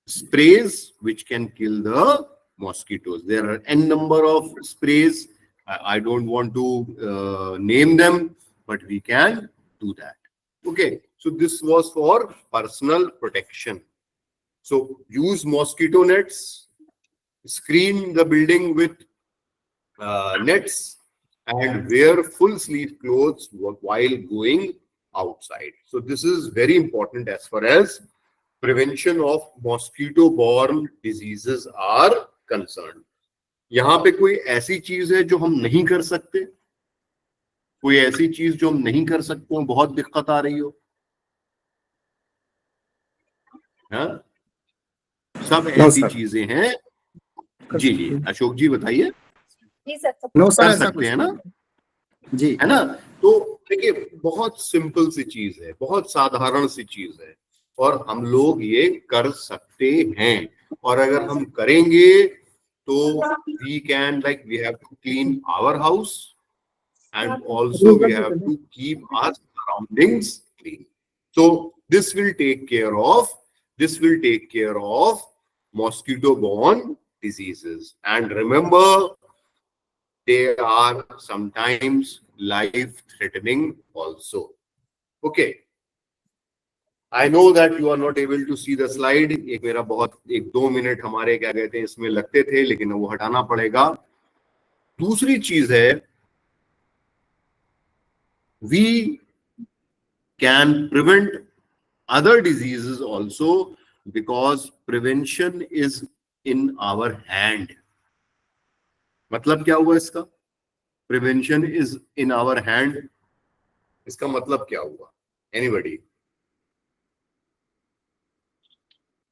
sprays which can kill the mosquitoes. There are n number of sprays. I don't want to name them, but we can do that. Okay, so this was for personal protection. So use mosquito nets, screen the building with nets, and wear full sleeve clothes while going outside. So this is very important as far as prevention of mosquito borne diseases are concerned. यहाँ पे कोई ऐसी चीज है जो हम नहीं कर सकते? कोई ऐसी चीज जो हम नहीं कर सकते हो, बहुत दिक्कत आ रही हो? हाँ, सब ऐसी चीजें हैं. जी जी, अशोक जी बताइए. कर सकते हैं ना जी, है ना. तो देखिए, बहुत सिंपल सी चीज है, बहुत साधारण सी चीज है, और हम लोग ये कर सकते हैं. और अगर हम करेंगे तो we can, like, we have to clean our house, and also we have to keep our surroundings clean. So this will take care of mosquito-borne diseases. And remember, they are sometimes life-threatening also. Okay. I know that you are not able to see the slide. एक मेरा बहुत 1-2 minute हमारे क्या कहते हैं इसमें लगते थे, लेकिन वो हटाना पड़ेगा. दूसरी चीज है, we can prevent other diseases also, because prevention is in our hand. मतलब क्या हुआ इसका? Prevention is in our hand. इसका मतलब क्या हुआ? Anybody?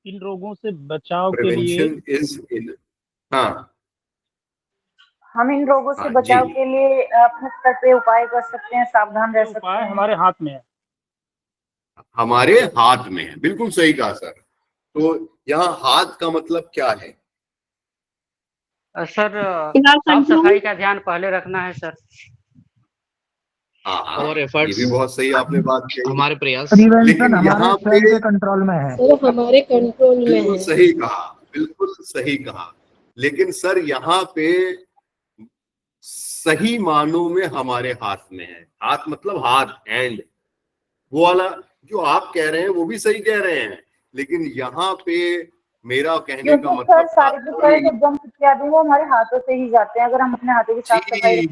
इन रोगों से बचाव के लिए Prevention is in, हाँ, हम इन रोगों से बचाव के लिए अपने स्तर पे उपाय कर सकते हैं, सावधान रह सकते हैं. हमारे हाथ में है. हमारे हाथ में है. बिल्कुल सही कहा सर. तो यहाँ हाथ का मतलब क्या है? सर, साफ सफाई का ध्यान पहले रखना है सर. और एफर्ट्स, ये भी बहुत सही आपने बात कही. हमारे प्रयास, लेकिन यहाँ पे कंट्रोल में है. हमारे कंट्रोल में बिल्कुल सही कहा, बिल्कुल सही कहा. लेकिन सर यहाँ पे सही मानों में हमारे हाथ में है. हाथ मतलब हाथ, हैंड. वो वाला जो आप कह रहे हैं वो भी सही कह रहे हैं, लेकिन यहाँ पे मेरा कहने का मतलब सारे जर्म्स इत्यादि वो हमारे हाथों से ही जाते हैं. अगर हम अपने हाथों की साफ सफाई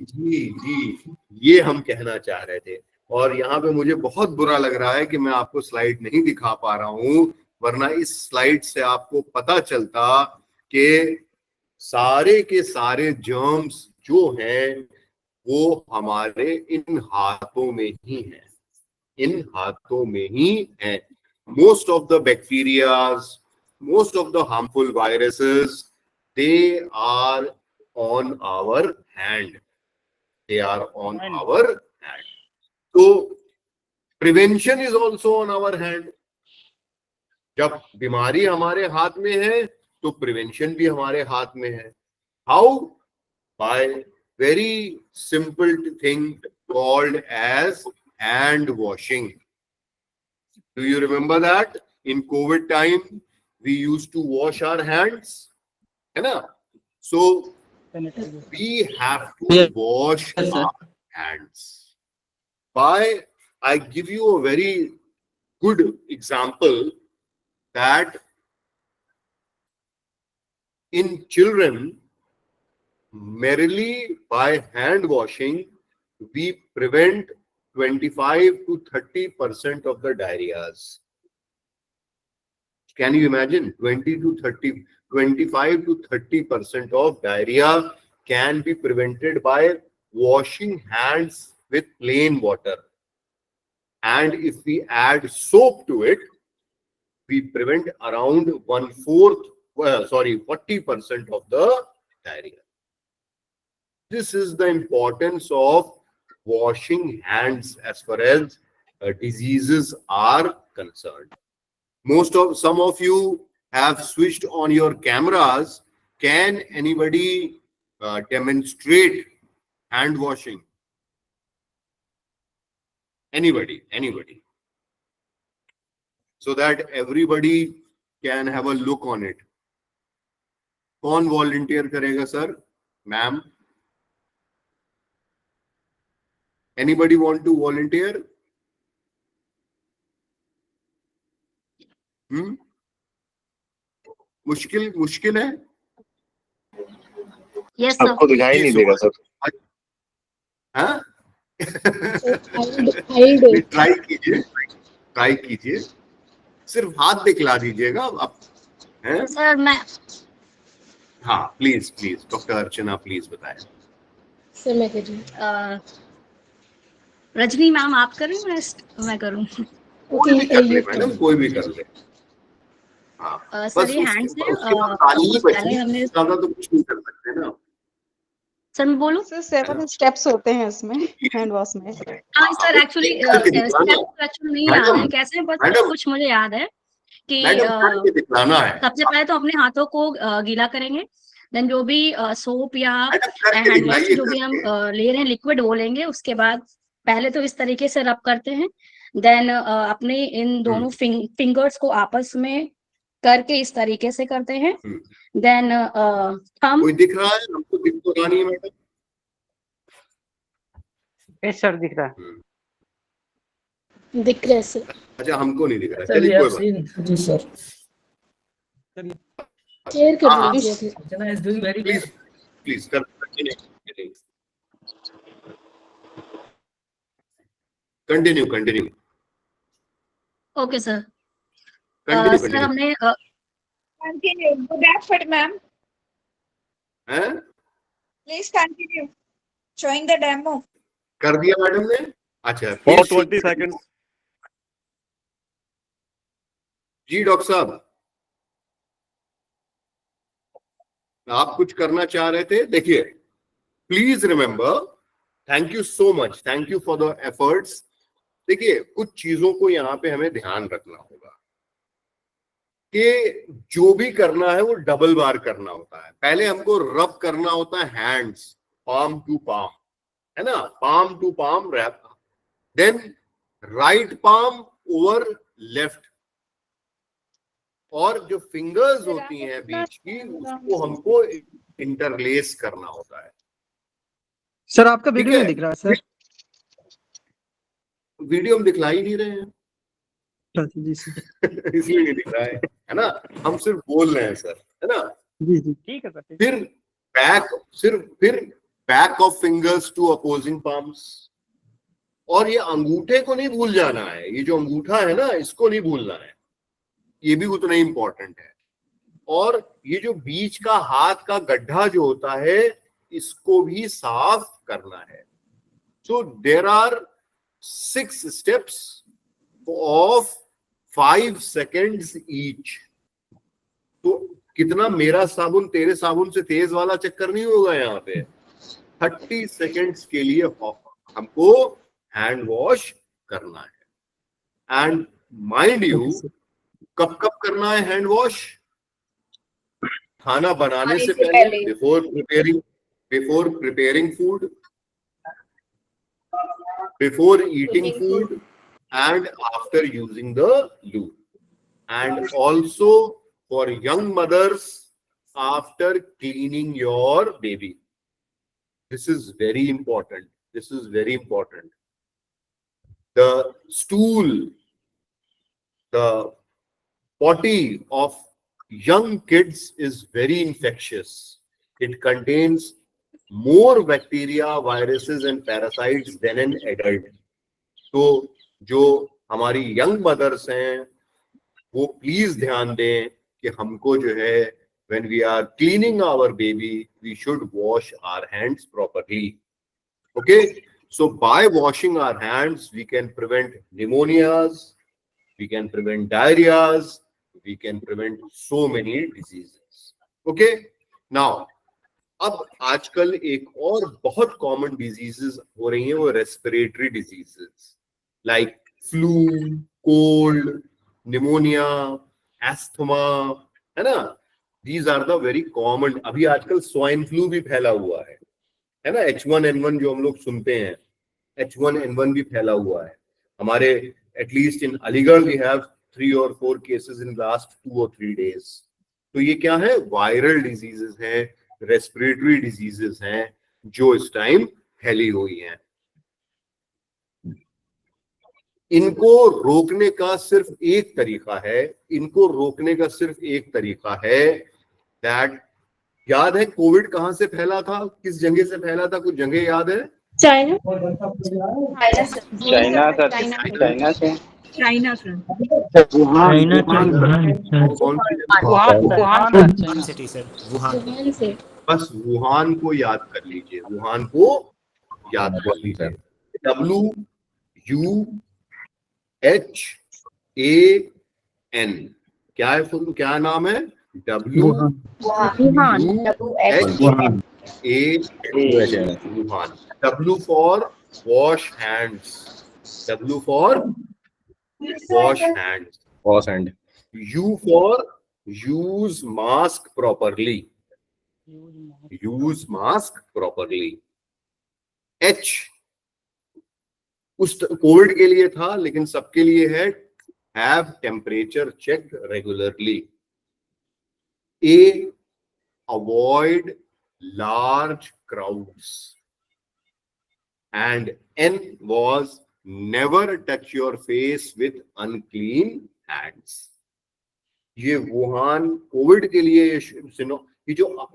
जी, ये हम कहना चाह रहे थे. और यहाँ पे मुझे बहुत बुरा लग रहा है कि मैं आपको स्लाइड नहीं दिखा पा रहा हूँ, वरना इस स्लाइड से आपको पता चलता कि सारे के सारे जर्म्स जो हैं वो हमारे इन हाथों में ही हैं, इन हाथों में ही हैं. most of the bacteria, most of the harmful viruses, they are on our hand. They are on our hand. So prevention is also on our hand. जब बीमारी हमारे हाथ में है तो प्रिवेंशन भी हमारे हाथ में है. How? By very simple thing called as hand washing. Do you remember that? In COVID time, we used to wash our hands. है ना? So we have to wash our hands. I give you a very good example that in children, merely by hand washing, we prevent 25 to 30% of the diarrheas. Can you imagine? 25 to 30% of diarrhea can be prevented by washing hands with plain water. And if we add soap to it, we prevent around 40% of the diarrhea. This is the importance of washing hands as far as diseases are concerned. Some of you have switched on your cameras. Can anybody demonstrate hand washing? Anybody? So that everybody can have a look on it. कौन volunteer करेगा sir? Ma'am? Anybody want to volunteer? मुश्किल है? Yes, sir. आपको दिखाई नहीं देगा sir. हाँ? Try कीजिए. सिर्फ हाथ दिखला दीजिएगा आप. हैं? सर मैं हाँ प्लीज डॉक्टर अर्चना प्लीज बताएं. सर मैं कर रही हूँ. रजनी मैम आप करें मैं करूँ? मैडम कोई भी कर ले. हाँ सर ये हैंड्स है. हमने ज्यादा तो कुछ नहीं कर सकते ना. सर मैं बोलूं? सर 7 स्टेप्स होते हैं इसमें हैंड वॉश में. हाँ सर एक्चुअली नहीं याद है कैसे, बस कुछ मुझे याद है कि सबसे पहले तो अपने हाथों को गीला करेंगे. देन जो भी सोप या हैंड वॉश जो भी हम ले रहे हैं लिक्विड वो लेंगे. उसके बाद पहले तो इस तरीके से रब करते हैं. देन अपने इन दोनों फिंगर्स को आपस में करके इस तरीके से करते हैं. देन हम कोई दिख रहा है? हमको दिख तो रहा नहीं है मैडम. यस सर दिख रहा है. दिख रहा है सर. अच्छा हमको नहीं दिख रहा. चलिए कोई बात. जी सर. शेयर कर दीजिए. Archana is doing very good. Please continue. Okay sir. Continue. Sir हमने Continue. Good effort, ma'am. हैं? Please continue showing the demo. कर दिया मैडम ने. अच्छा For 20 seconds. जी डॉक्टर साहब आप कुछ करना चाह रहे थे. देखिए please remember, thank you so much, thank you for the efforts. देखिए कुछ चीजों को यहाँ पे हमें ध्यान रखना होगा कि जो भी करना है वो डबल बार करना होता है. पहले हमको रब करना होता है हैंड्स, पाम टू पाम, है ना. Palm to palm wrap. Then right palm over left. और जो फिंगर्स होती हैं बीच की उसको हमको इंटरलेस करना होता है. सर आपका वीडियो नहीं दिख रहा है सर. वीडियो हम दिखला ही नहीं रहे हैं. जी सर. इसलिए नहीं दिख रहा है ना. हम सिर्फ बोल रहे हैं सर, है ना. जी ठीक है सर. फिर back of fingers to opposing palms. और ये अंगूठे को नहीं भूल जाना है. ये जो अंगूठा है ना इसको नहीं भूलना है. ये भी उतना ही इंपॉर्टेंट है. और ये जो बीच का हाथ का गड्ढा जो होता है इसको भी साफ करना है. So there are 6 steps of 5 seconds each. तो कितना मेरा साबुन तेरे साबुन से तेज वाला चक्कर नहीं होगा यहाँ पे. 30 seconds के लिए हमको हैंड वॉश करना है. एंड माइंड यू, कब कब करना है हैंड वॉश? खाना बनाने से पहले, before preparing food, before eating food, and after using the loo, and also for young mothers after cleaning your baby. This is very important. This is very important. The stool, the potty of young kids is very infectious. It contains more bacteria, viruses and parasites than an adult. तो जो हमारी young mother's हैं वो please ध्यान दें कि हमको जो है when we are cleaning our baby we should wash our hands properly. Okay, so by washing our hands we can prevent pneumonias, we can prevent diarrheas, we can prevent so many diseases. Okay, now अब आजकल एक और बहुत common diseases हो रही हैं, वो respiratory diseases like flu, cold, pneumonia, asthma, है ना. These are the very common. अभी आजकल स्वाइन फ्लू भी फैला हुआ है ना. H1N1 जो हम लोग सुनते हैं, H1N1 भी फैला हुआ है हमारे. At least in Aligarh we have 3 or 4 cases in last 2 or 3 days. तो ये क्या है? वायरल डिजीजेस हैं, रेस्पिरेटरी डिजीजेस हैं जो इस टाइम फैली हुई हैं. इनको रोकने का सिर्फ एक तरीका है, इनको रोकने का सिर्फ एक तरीका है. दैट, याद है कोविड कहां से फैला था, किस जगह से फैला था? कुछ जगह याद है? चाइना से. बस वुहान को याद कर लीजिए, वुहान को याद कर लीजिए. WUHAN क्या है? क्या नाम है? WUHAN. W for wash hands. W for wash hands. Wash hand. U for use mask properly. Use mask properly. H उस कोविड के लिए था लेकिन सबके लिए है. Have temperature checked regularly. A, avoid large crowds. And N was never touch your face with unclean hands. ये Wuhan Covid के लिए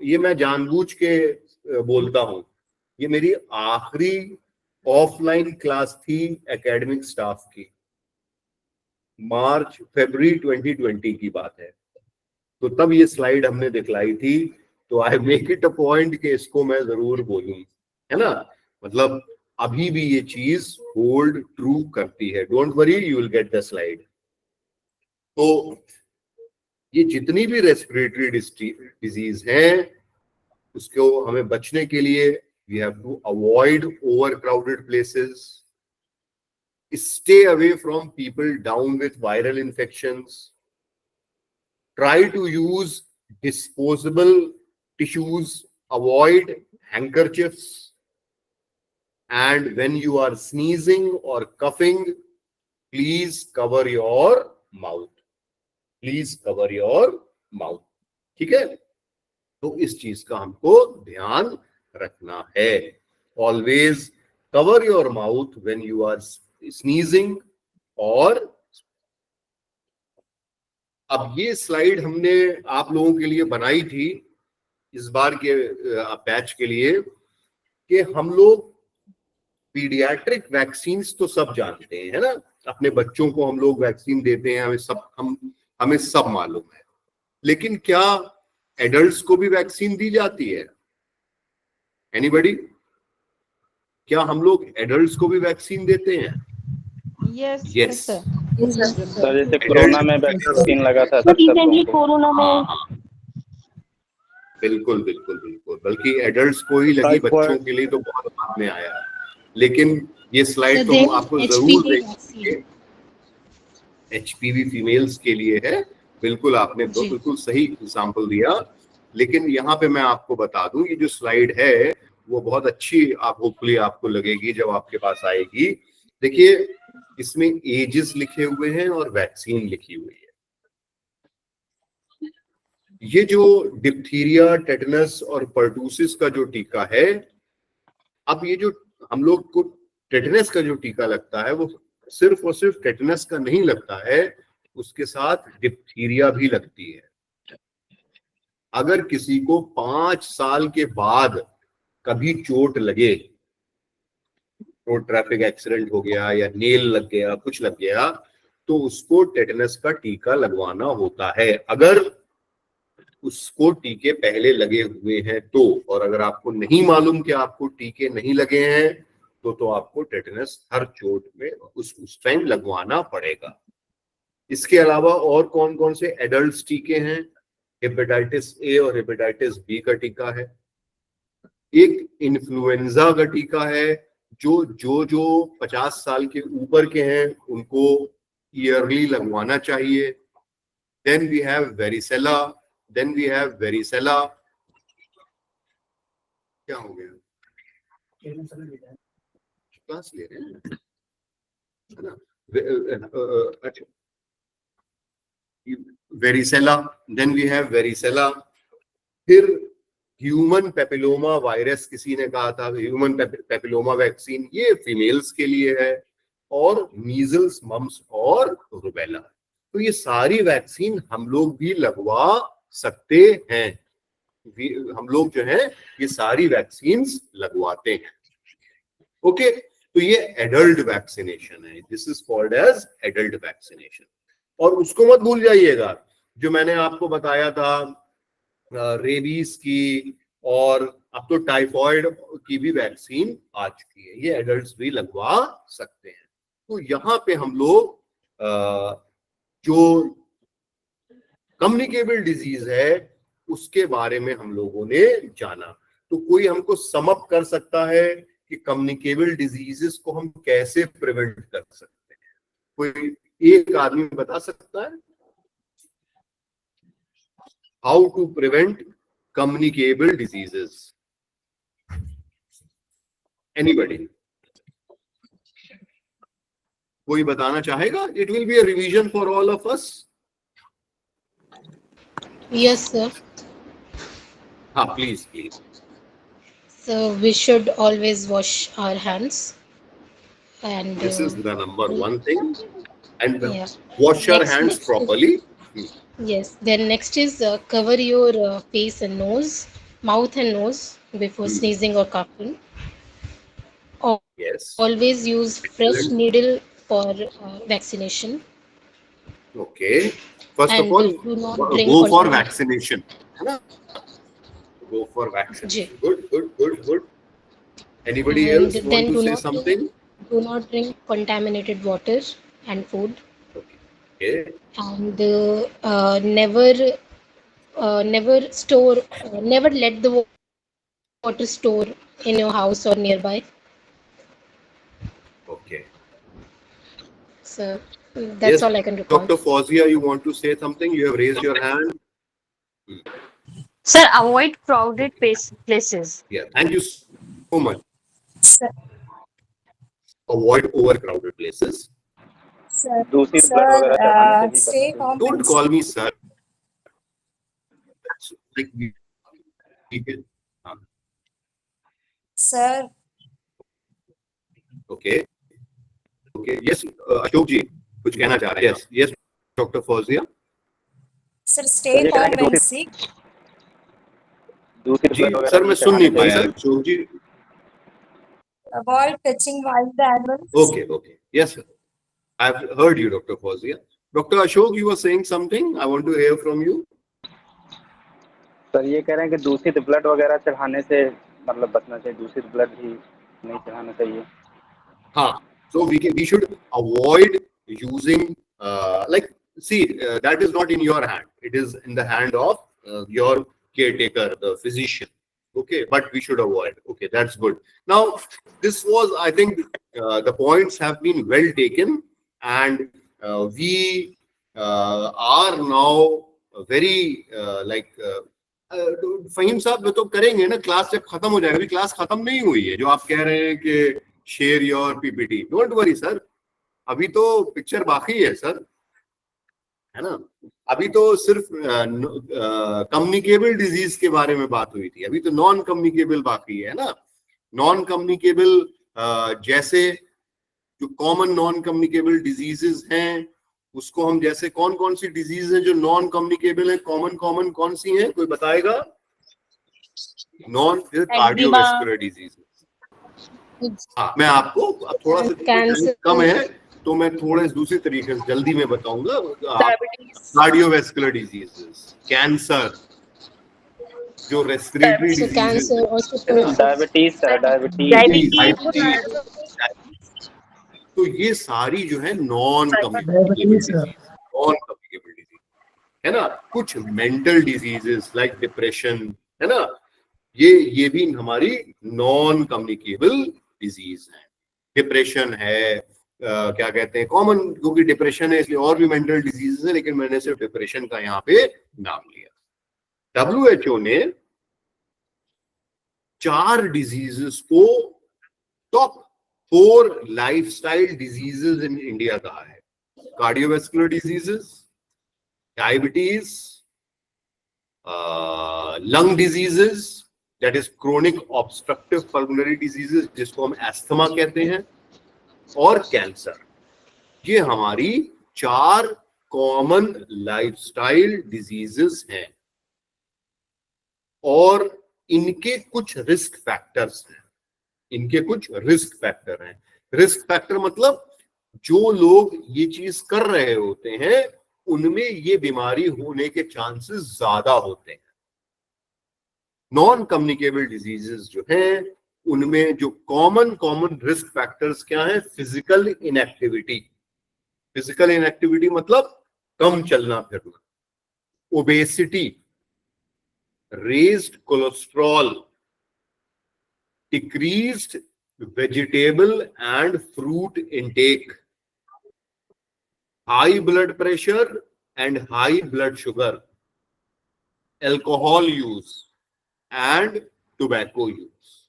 ये मैं जानबूझ के बोलता हूं, ये मेरी आखिरी ऑफलाइन क्लास थी एकेडमिक स्टाफ की. फरवरी 2020 की बात है. तो तब ये स्लाइड हमने दिखलाई थी. तो I make it a point कि इसको मैं जरूर बोलूं, है ना. मतलब अभी भी ये चीज होल्ड ट्रू करती है. Don't worry, you will get the slide. तो ये जितनी भी रेस्पिरेटरी डिजीज है उसको हमें बचने के लिए we have to avoid overcrowded places, stay away from people down with viral infections, try to use disposable tissues, avoid handkerchiefs, and when you are sneezing or coughing, please cover your mouth. Please cover your mouth. ठीक है? तो इस चीज का हमको ध्यान रखना है. Always cover your mouth when you are sneezing or. अब ये स्लाइड हमने आप लोगों के लिए बनाई थी इस बार के बैच के लिए कि हम लोग पीडियाट्रिक वैक्सीन्स तो सब जानते हैं, है ना. अपने बच्चों को हम लोग वैक्सीन देते हैं, हमें सब मालूम है. लेकिन क्या एडल्ट्स को भी वैक्सीन दी जाती है? एनीबॉडी? क्या हम लोग एडल्ट्स को भी वैक्सीन देते हैं? Yes sir. सर जैसे कोरोना में वैक्सीन लगा था सर सबको। कोरोना हाँ हाँ बिल्कुल बिल्कुल बिल्कुल, बल्कि एडल्ट्स को ही लगी, बच्चों के लिए तो बहुत बाद में आया। लेकिन ये स्लाइड तो हम आपको जरूर देंगे, HPV फीमेल्स के लिए है। बिल्कुल आपने तो बिल्कुल सही एग्जाम्पल दिया। लेकिन यहाँ पे मैं आपको बता दूं, ये जो स्लाइड है वो बहुत अच्छी आप होपफुली आपको लगेगी जब आपके पास आएगी। देखिए इसमें एजेस लिखे हुए हैं और वैक्सीन लिखी हुई है। ये जो डिप्थीरिया, टेटनस और पर्टूसिस का जो टीका है, अब ये जो हम लोग को टेटनस का जो टीका लगता है वो सिर्फ और सिर्फ टेटनस का नहीं लगता है, उसके साथ डिप्थीरिया भी लगती है। अगर किसी को 5 साल के बाद कभी चोट लगे, रोड ट्रैफिक एक्सीडेंट हो गया या नेल लग गया, कुछ लग गया, तो उसको टेटनस का टीका लगवाना होता है। अगर उसको टीके पहले लगे हुए हैं तो, और अगर आपको नहीं मालूम कि आपको टीके नहीं लगे हैं तो आपको टेटनस हर चोट में उस टाइम लगवाना पड़ेगा। इसके अलावा और कौन कौन से एडल्ट टीके हैं? हेपेटाइटिस ए और हेपेटाइटिस बी का टीका है। एक इन्फ्लुएंजा का टीका है, जो 50 साल के ऊपर के हैं उनको ईयरली लगवाना चाहिए। देन वी हैव वेरिसेला, क्या हो गया, क्लास ले रहे हैं है ना? अच्छा, varicella, then we have varicella. फिर ह्यूमन पेपिलोमा वायरस, किसी ने कहा था ह्यूमन पेपिलोमा वैक्सीन, ये फीमेल्स के लिए है। और मीजल्स, मम्स और रूबेला, तो ये सारी वैक्सीन हम लोग भी लगवा सकते हैं। हम लोग जो है ये सारी वैक्सीन्स लगवाते हैं। ओके, तो ये एडल्ट वैक्सीनेशन है, this is called as adult vaccination. और उसको मत भूल जाइएगा जो मैंने आपको बताया था रेबीज की, और अब तो टाइफॉइड की भी वैक्सीन आ चुकी है, ये एडल्ट्स भी लगवा सकते हैं। तो यहाँ पे हम लोग जो कम्युनिकेबल डिजीज है उसके बारे में हम लोगों ने जाना। तो कोई हमको समअप कर सकता है कि कम्युनिकेबल डिजीजेस को हम कैसे प्रिवेंट कर सकते हैं? कोई एक आदमी बता सकता है how to prevent communicable diseases? Anybody? कोई बताना चाहेगा? It will be a revision for all of us. Yes, sir. हाँ, please please. So we should always wash our hands, and This is the number one thing, and yeah. wash your Next- hands next- properly. Yes. Then next is cover your face and nose, mouth and nose before sneezing or coughing. Yes. Always use fresh Excellent. needle for vaccination. Okay. First And of all, do not drink go for contaminated- vaccination. है ना? Go for vaccination. Ji. Good. Anybody And else then want to do say not- something? Do not drink contaminated water and food. Okay. And never let the water store in your house or nearby. Okay. So that's Yes, all I can recall. Dr. Fawzia, you want to say something? You have raised your hand. Sir, avoid crowded places. Yeah. Thank you so much. Avoid overcrowded places. दूसरी blood वगैरह चढ़ाने से भी बचना चाहिए। Don't call me sir. That's like we can. Sir, Okay. Yes, Ashok ji, कुछ कहना चाह रहे हैं? Yes, Dr. Fawzia. sir, stay home when sick. दूसरी जी blood वगैरह सर, मैं सुन नहीं चढ़ाने पाया चाहिए। अशोक जी। Avoid touching wild animals. Okay. Yes, sir. I've heard you, Dr. Fawzia. Dr. Ashok, you were saying something. I want to hear from you. Sir ये कह रहे हैं कि दूषित ब्लड वगैरह चढ़ाने से मतलब बचना चाहिए, दूषित ब्लड भी नहीं चढ़ाना चाहिए। हाँ, so we should avoid using like, see, that is not in your hand. It is in the hand of your caretaker, the physician. Okay, but we should avoid. Okay, that's good. Now, this was, I think, the points have been well taken, and we are now very Faheem साहब वो तो करेंगे ना, class जब खत्म हो जाएगा. अभी क्लास खत्म नहीं हुई है जो आप कह रहे हैं कि share your PPT. Don't worry sir, अभी तो पिक्चर बाकी है सर, है ना. अभी तो सिर्फ कम्युनिकेबल डिजीज के बारे में बात हुई थी, अभी तो नॉन कम्युनिकेबल बाकी है ना. नॉन कम्युनिकेबल जैसे जो कॉमन नॉन कम्युनिकेबल डिजीजेस हैं, उसको हम जैसे कौन कौन सी डिजीज है जो नॉन कम्युनिकेबल है, कॉमन कौन सी है, कोई बताएगा? Non cardiovascular disease. हाँ, मैं आपको थोड़ा सा कम है तो मैं थोड़े दूसरी तरीके से जल्दी में बताऊंगा. कार्डियोवैस्कुलर डिजीजेस, कैंसर, जो रेस्पिरेटरी डिजीज, डायबिटीज, तो ये सारी जो है नॉन कम्युनिकेबल डिजीज है ना. कुछ मेंटल डिजीजेस लाइक डिप्रेशन है ना, ये भी हमारी नॉन कम्युनिकेबल डिजीज है. डिप्रेशन है, क्या कहते हैं, कॉमन, क्योंकि डिप्रेशन है इसलिए और भी मेंटल डिजीजेस है, लेकिन मैंने सिर्फ डिप्रेशन का यहाँ पे नाम लिया. WHO ने 4 डिजीजेस को top 4 lifestyle diseases in India कहा है. Cardiovascular diseases, diabetes, lung diseases, that is chronic obstructive pulmonary diseases जिसको हम एस्थमा कहते हैं, और कैंसर. ये हमारी 4 कॉमन लाइफस्टाइल डिजीजेस हैं, और इनके कुछ रिस्क फैक्टर्स हैं. इनके कुछ रिस्क फैक्टर हैं. रिस्क फैक्टर मतलब जो लोग ये चीज कर रहे होते हैं उनमें ये बीमारी होने के चांसेस ज्यादा होते हैं. नॉन कम्युनिकेबल डिजीजेस जो हैं उनमें जो कॉमन रिस्क फैक्टर्स क्या है? Physical inactivity. फिजिकल इनएक्टिविटी मतलब कम चलना फिरना, obesity, raised cholesterol, decreased vegetable and fruit intake, high blood pressure and high blood sugar, alcohol use and tobacco use.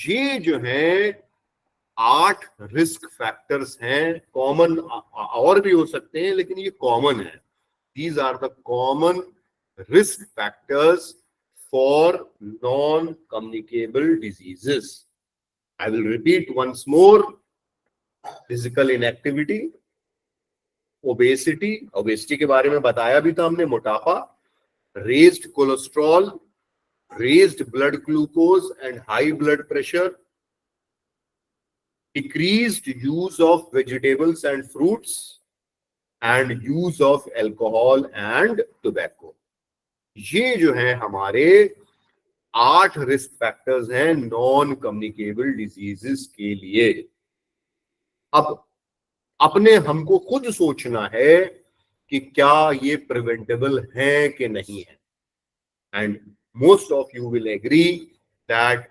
ये जो है 8 रिस्क फैक्टर्स हैं. कॉमन और भी हो सकते हैं लेकिन ये कॉमन है. These are the common risk factors for non-communicable diseases. I will repeat once more: physical inactivity, obesity, obesity के बारे में बताया भी था हमने, मोटापा, raised cholesterol, raised blood glucose and high blood pressure, decreased use of vegetables and fruits, and use of alcohol and tobacco. ये जो है हमारे 8 रिस्क फैक्टर्स हैं नॉन कम्युनिकेबल डिजीजेस के लिए. अब अपने हमको खुद सोचना है कि क्या ये प्रिवेंटेबल है कि नहीं है. And most of you will agree that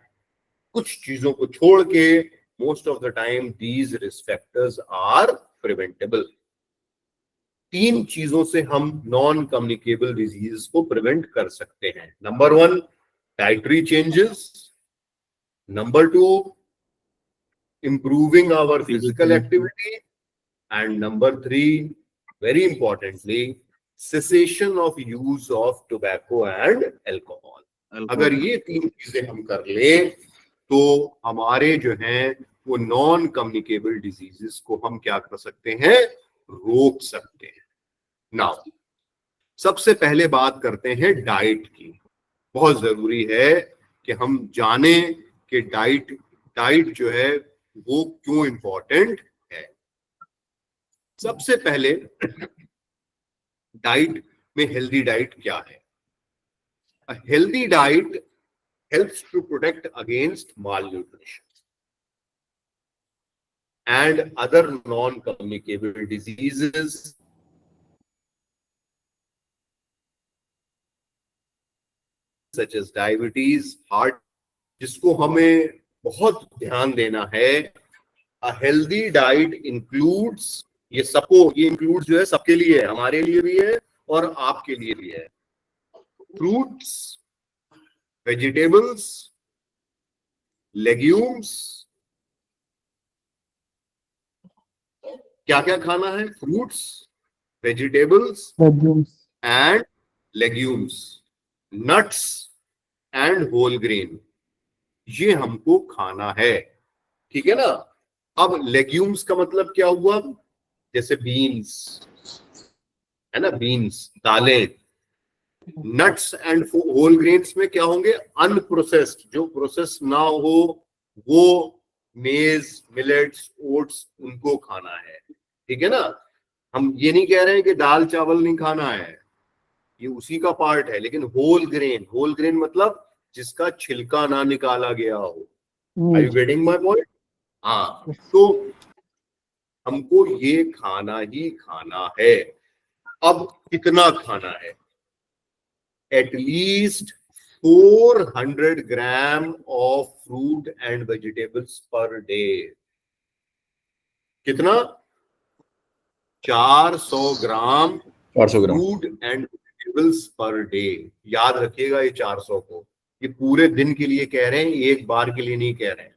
कुछ चीजों को छोड़ के most of the time these risk factors are preventable. 3 चीजों से हम नॉन कम्युनिकेबल डिजीज को प्रिवेंट कर सकते हैं. Number 1, dietary changes. Number 2, improving our physical activity. And number 3, very importantly, cessation of use of tobacco and alcohol. अगर ये 3 चीजें हम कर लें तो हमारे जो हैं वो नॉन कम्युनिकेबल डिजीजेस को हम क्या कर सकते हैं? रोक सकते हैं. नाउ सबसे पहले बात करते हैं डाइट की. बहुत जरूरी है कि हम जाने कि डाइट जो है वो क्यों इंपॉर्टेंट है. सबसे पहले डाइट में हेल्दी डाइट क्या है? A healthy diet helps to protect against malnutrition. and other non-communicable diseases such as diabetes, heart, जिसको हमें बहुत ध्यान देना है. A healthy diet includes, ये includes जो है सबके लिए है, हमारे लिए भी है और आपके लिए भी है. Fruits, vegetables, legumes. क्या क्या खाना है? Fruits, vegetables and legumes, nuts and whole grain. ये हमको खाना है, ठीक है ना. अब लेग्यूम्स का मतलब क्या हुआ? जैसे बीन्स है ना, बीन्स, दालें. नट्स एंड होल ग्रेन्स में क्या होंगे? अनप्रोसेस्ड, जो प्रोसेस ना हो वो मेज, मिलेट्स, ओट्स, उनको खाना है, ठीक है ना. हम ये नहीं कह रहे हैं कि दाल चावल नहीं खाना है, ये उसी का पार्ट है. लेकिन होल ग्रेन मतलब जिसका छिलका ना निकाला गया हो. Are you getting my point? हाँ, तो हमको ये खाना ही खाना है. अब कितना खाना है? At least 400 gram of fruit and vegetables per day. कितना? 400 gram fruit and vegetables per day. याद रखिएगा ये 400 को. ये पूरे दिन के लिए कह रहे हैं, एक बार के लिए नहीं कह रहे हैं.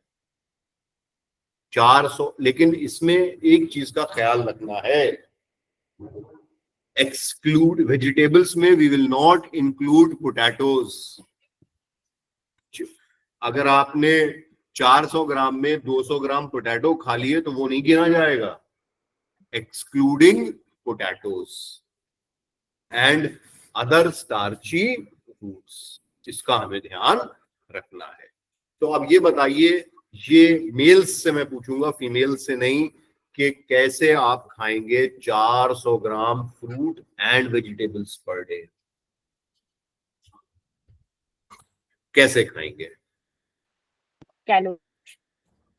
400. लेकिन इसमें एक चीज का ख्याल रखना है, एक्सक्लूड वेजिटेबल्स में we will not include potatoes. अगर आपने 400 ग्राम में 200 ग्राम पोटैटो खा लिए तो वो नहीं गिना जाएगा. Excluding potatoes and other starchy foods, इसका हमें ध्यान रखना है. तो अब ये बताइए, ये मेल्स से मैं पूछूंगा, फीमेल से नहीं, कि कैसे आप खाएंगे 400 gram fruit and vegetables per day. कैसे खाएंगे?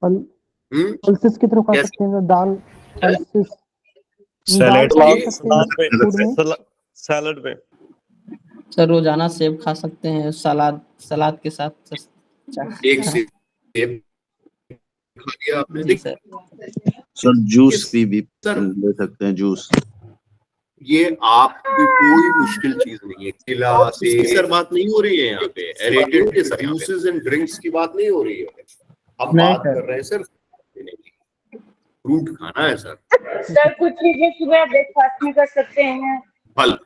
पल्सेस की तरफ खा सकते हैं, दाल, पल्सेस, सैलड में. सर रोजाना सेब खा सकते हैं, सलाद के साथ. एक सेब खा लिया आपने. सर जूस भी ले सकते हैं, जूस. ये आपकी कोई मुश्किल चीज नहीं है. केला से सर बात नहीं हो रही है यहाँ पे. एरेटेड के जूसेस एंड ड्रिंक्स की बात नहीं हो रही है. हम बात कर रहे हैं सर फ्रूट खाना है. सर कुछ चीजें सुबह ब्रेकफास्ट में कर सकते हैं. फल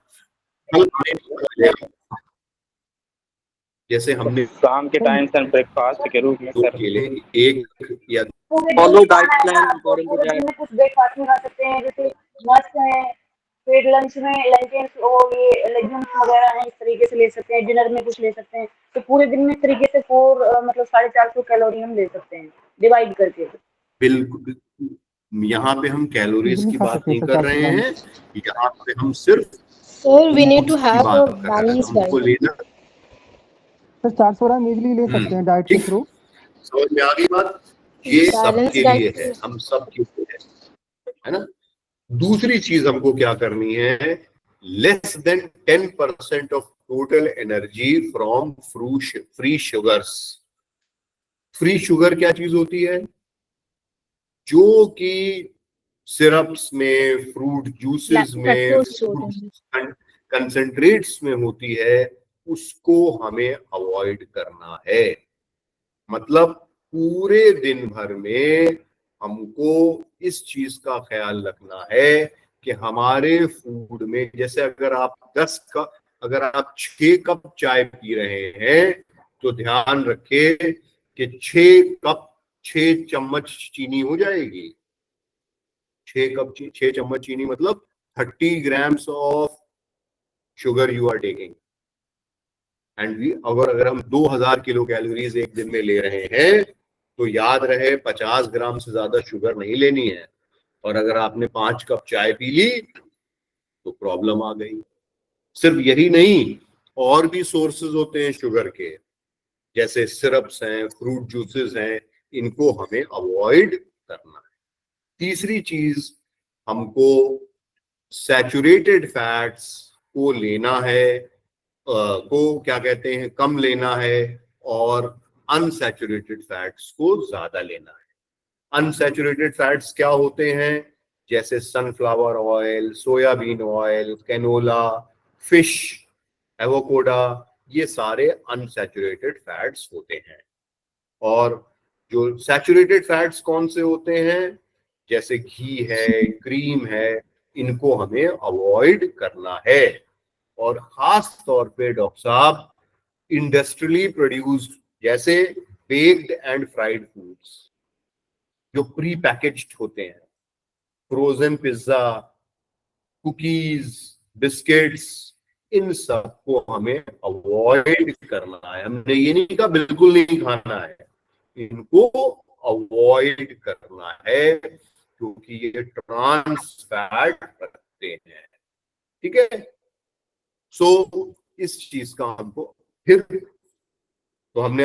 जैसे हमने शाम के टाइम सर ब्रेकफास्ट के रूप में सर केले एक या फॉलो डाइट प्लान कुछ ब्रेकफास्ट में खा सकते हैं, जैसे मस्त है. फिर लंच में लेंटिल्स और ये लेग्यूम्स वगैरह हैं, इस तरीके से ले सकते हैं. डिनर में कुछ ले सकते हैं. तो पूरे दिन में इस तरीके से 450 कैलोरी हम ले सकते हैं डिवाइड करके. बिल्कुल. यहाँ पे हम कैलोरीज की बात नहीं कर रहे हैं, यहाँ पे हम सिर्फ sir we need to have a balanced diet. Sir 400 gram easily ले सकते हैं डाइट के थ्रू. समझ में आ गई बात? ये सबके लिए है, हम सब के लिए है ना. दूसरी चीज हमको क्या करनी है? Less than 10% of total energy from free sugars. Free sugar क्या चीज होती है? जो कि सिरप्स में, फ्रूट जूसेस में, कंसंट्रेट्स में होती है, उसको हमें अवॉइड करना है. मतलब पूरे दिन भर में हमको इस चीज का ख्याल रखना है कि हमारे फूड में, जैसे अगर आप 6 कप चाय पी रहे हैं तो ध्यान रखें कि 6 चम्मच चीनी हो जाएगी. 6 चम्मच चीनी मतलब 30 grams of sugar you are taking. And अगर हम 2000 किलो कैलोरीज एक दिन में ले रहे हैं तो याद रहे 50 ग्राम से ज्यादा शुगर नहीं लेनी है. और अगर आपने 5 कप चाय पी ली तो प्रॉब्लम आ गई. सिर्फ यही नहीं, और भी सोर्सेज होते हैं शुगर के, जैसे सिरप्स हैं, फ्रूट जूसेस हैं, इनको हमें अवॉइड करना है. तीसरी चीज, हमको सैचुरेटेड फैट्स को लेना है, को क्या कहते हैं, कम लेना है, और अनसैचुरेटेड फैट्स को ज्यादा लेना है। अनसैचुरेटेड फैट्स क्या होते हैं? जैसे sunflower oil, soybean oil, canola, fish, avocado, ये सारे अनसैचुरेटेड फैट्स होते हैं। और जो सैचुरेटेड फैट्स कौन से होते हैं? जैसे घी है, क्रीम है, इनको हमें अवॉइड करना है। और खास तौर पे डॉक्टर साहब, इंडस्ट्रियली प्रोड्यूस्ड जैसे बेक्ड एंड फ्राइड फूड्स जो प्री पैकेज्ड होते हैं, फ्रोजन पिज्जा, कुकीज, बिस्किट्स, इन सबको हमें अवॉइड करना है। हमने ये नहीं कहा बिल्कुल नहीं खाना है, इनको अवॉइड करना है क्योंकि ये ट्रांस फैट रखते हैं। ठीक है, सो इस चीज का हमको फिर तो हमने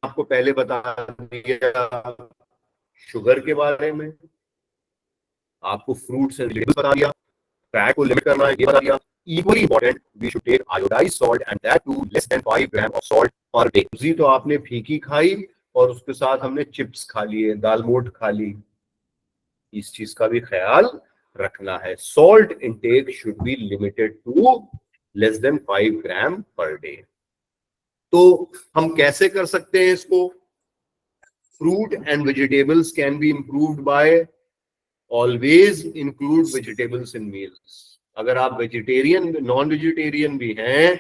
आपको पहले बता दिया शुगर के बारे में, आपको फ्रूट्स एंड वेजिटेबल्स बता दिया, फैट को लिमिट करना है ये बता दिया। Equally important, we should take iodized salt and that too less than 5 grams of salt per day। जी तो आपने फीकी खाई और उसके साथ हमने चिप्स खा लिए, दाल मोट खा ली, इस चीज का भी ख्याल रखना है। Salt intake should be limited to less than 5 gram per day. तो हम कैसे कर सकते हैं इसको? Fruit and vegetables can be improved by always include vegetables in meals. अगर आप वेजिटेरियन, नॉन वेजिटेरियन भी हैं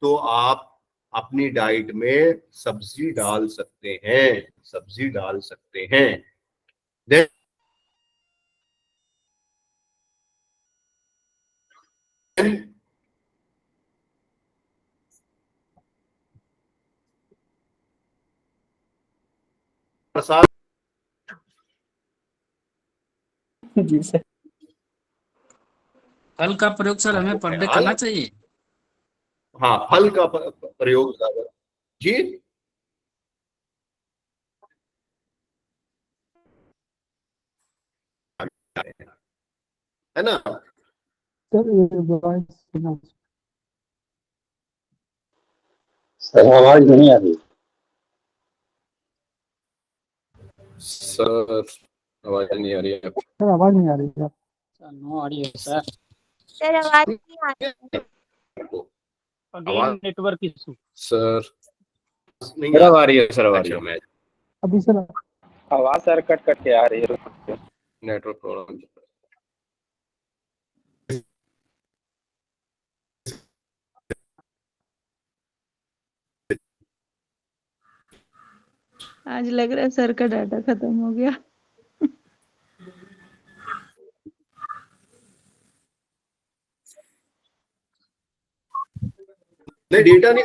तो आप अपनी डाइट में सब्जी डाल सकते हैं, सब्जी डाल सकते हैं। Then, Prasad ji sir. फल का प्रयोग सर हमें पर डे करना चाहिए? हाँ, फल का प्रयोग ज्यादा जी। है ना सर? आवाज नहीं आ रही सर, आवाज नहीं आ रही है सर, आवाज नहीं आ रही है नो ऑडियो सर। सर आवाज नहीं आ रही। Again network issue sir. Sir आ रही है, सर आ रही है। अभी सर आवाज सर कट कट के आ रही है। Network problem. आज लग रहा है सर का डाटा खत्म हो गया। नहीं, डेटा नहीं।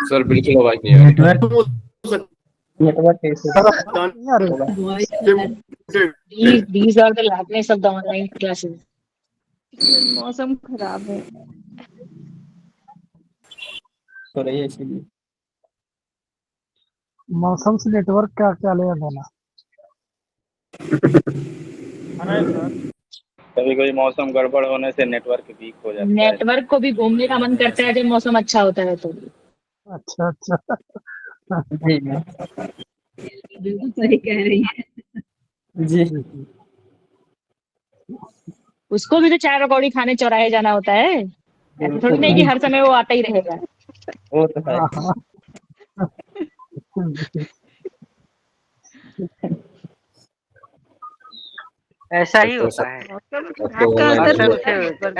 सर बिल्कुल आवाज नहीं आ रही। Network These are the lateness of the online classes. मौसम खराब है हो रही है इसीलिए। मौसम से नेटवर्क का क्या लेना देना? कभी कभी मौसम गड़बड़ होने से नेटवर्क वीक हो जाता है। नेटवर्क को भी घूमने का मन करता है जब मौसम अच्छा होता है तो। अच्छा अच्छा, जी बिल्कुल सही कह रही है। जी। उसको भी तो चाय पकौड़ी खाने चौराहे जाना होता है, ऐसा थोड़ी नहीं कि हर समय वो आता ही रहेगा। वो तो है। ऐसा ही होता है।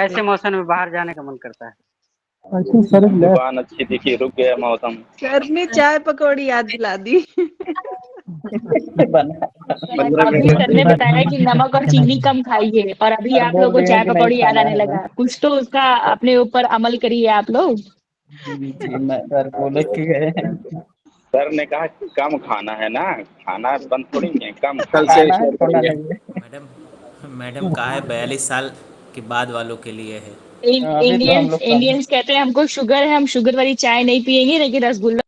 ऐसे मौसम में बाहर जाने का मन करता है। दुकान अच्छी दिखी, रुक गया मौसम। सर ने चाय पकौड़ी याद दिला दी। अभी सर ने बताया कि नमक और चीनी कम खाइए और अभी आप लोगों को चाय पकौड़ी याद आने लगा। कुछ तो उसका अपने ऊपर अमल करिए आप लोग। सर बोले कि गए हैं। सर ने कहा कम खाना है ना, खाना बंद थोड़ी है, कम कल से मैडम मैडम कहा है 42 साल के बाद वालों के लिए है। इंडियंस कहते हैं हमको शुगर है, हम शुगर वाली चाय नहीं पियेंगे, लेकिन रसगुल्ला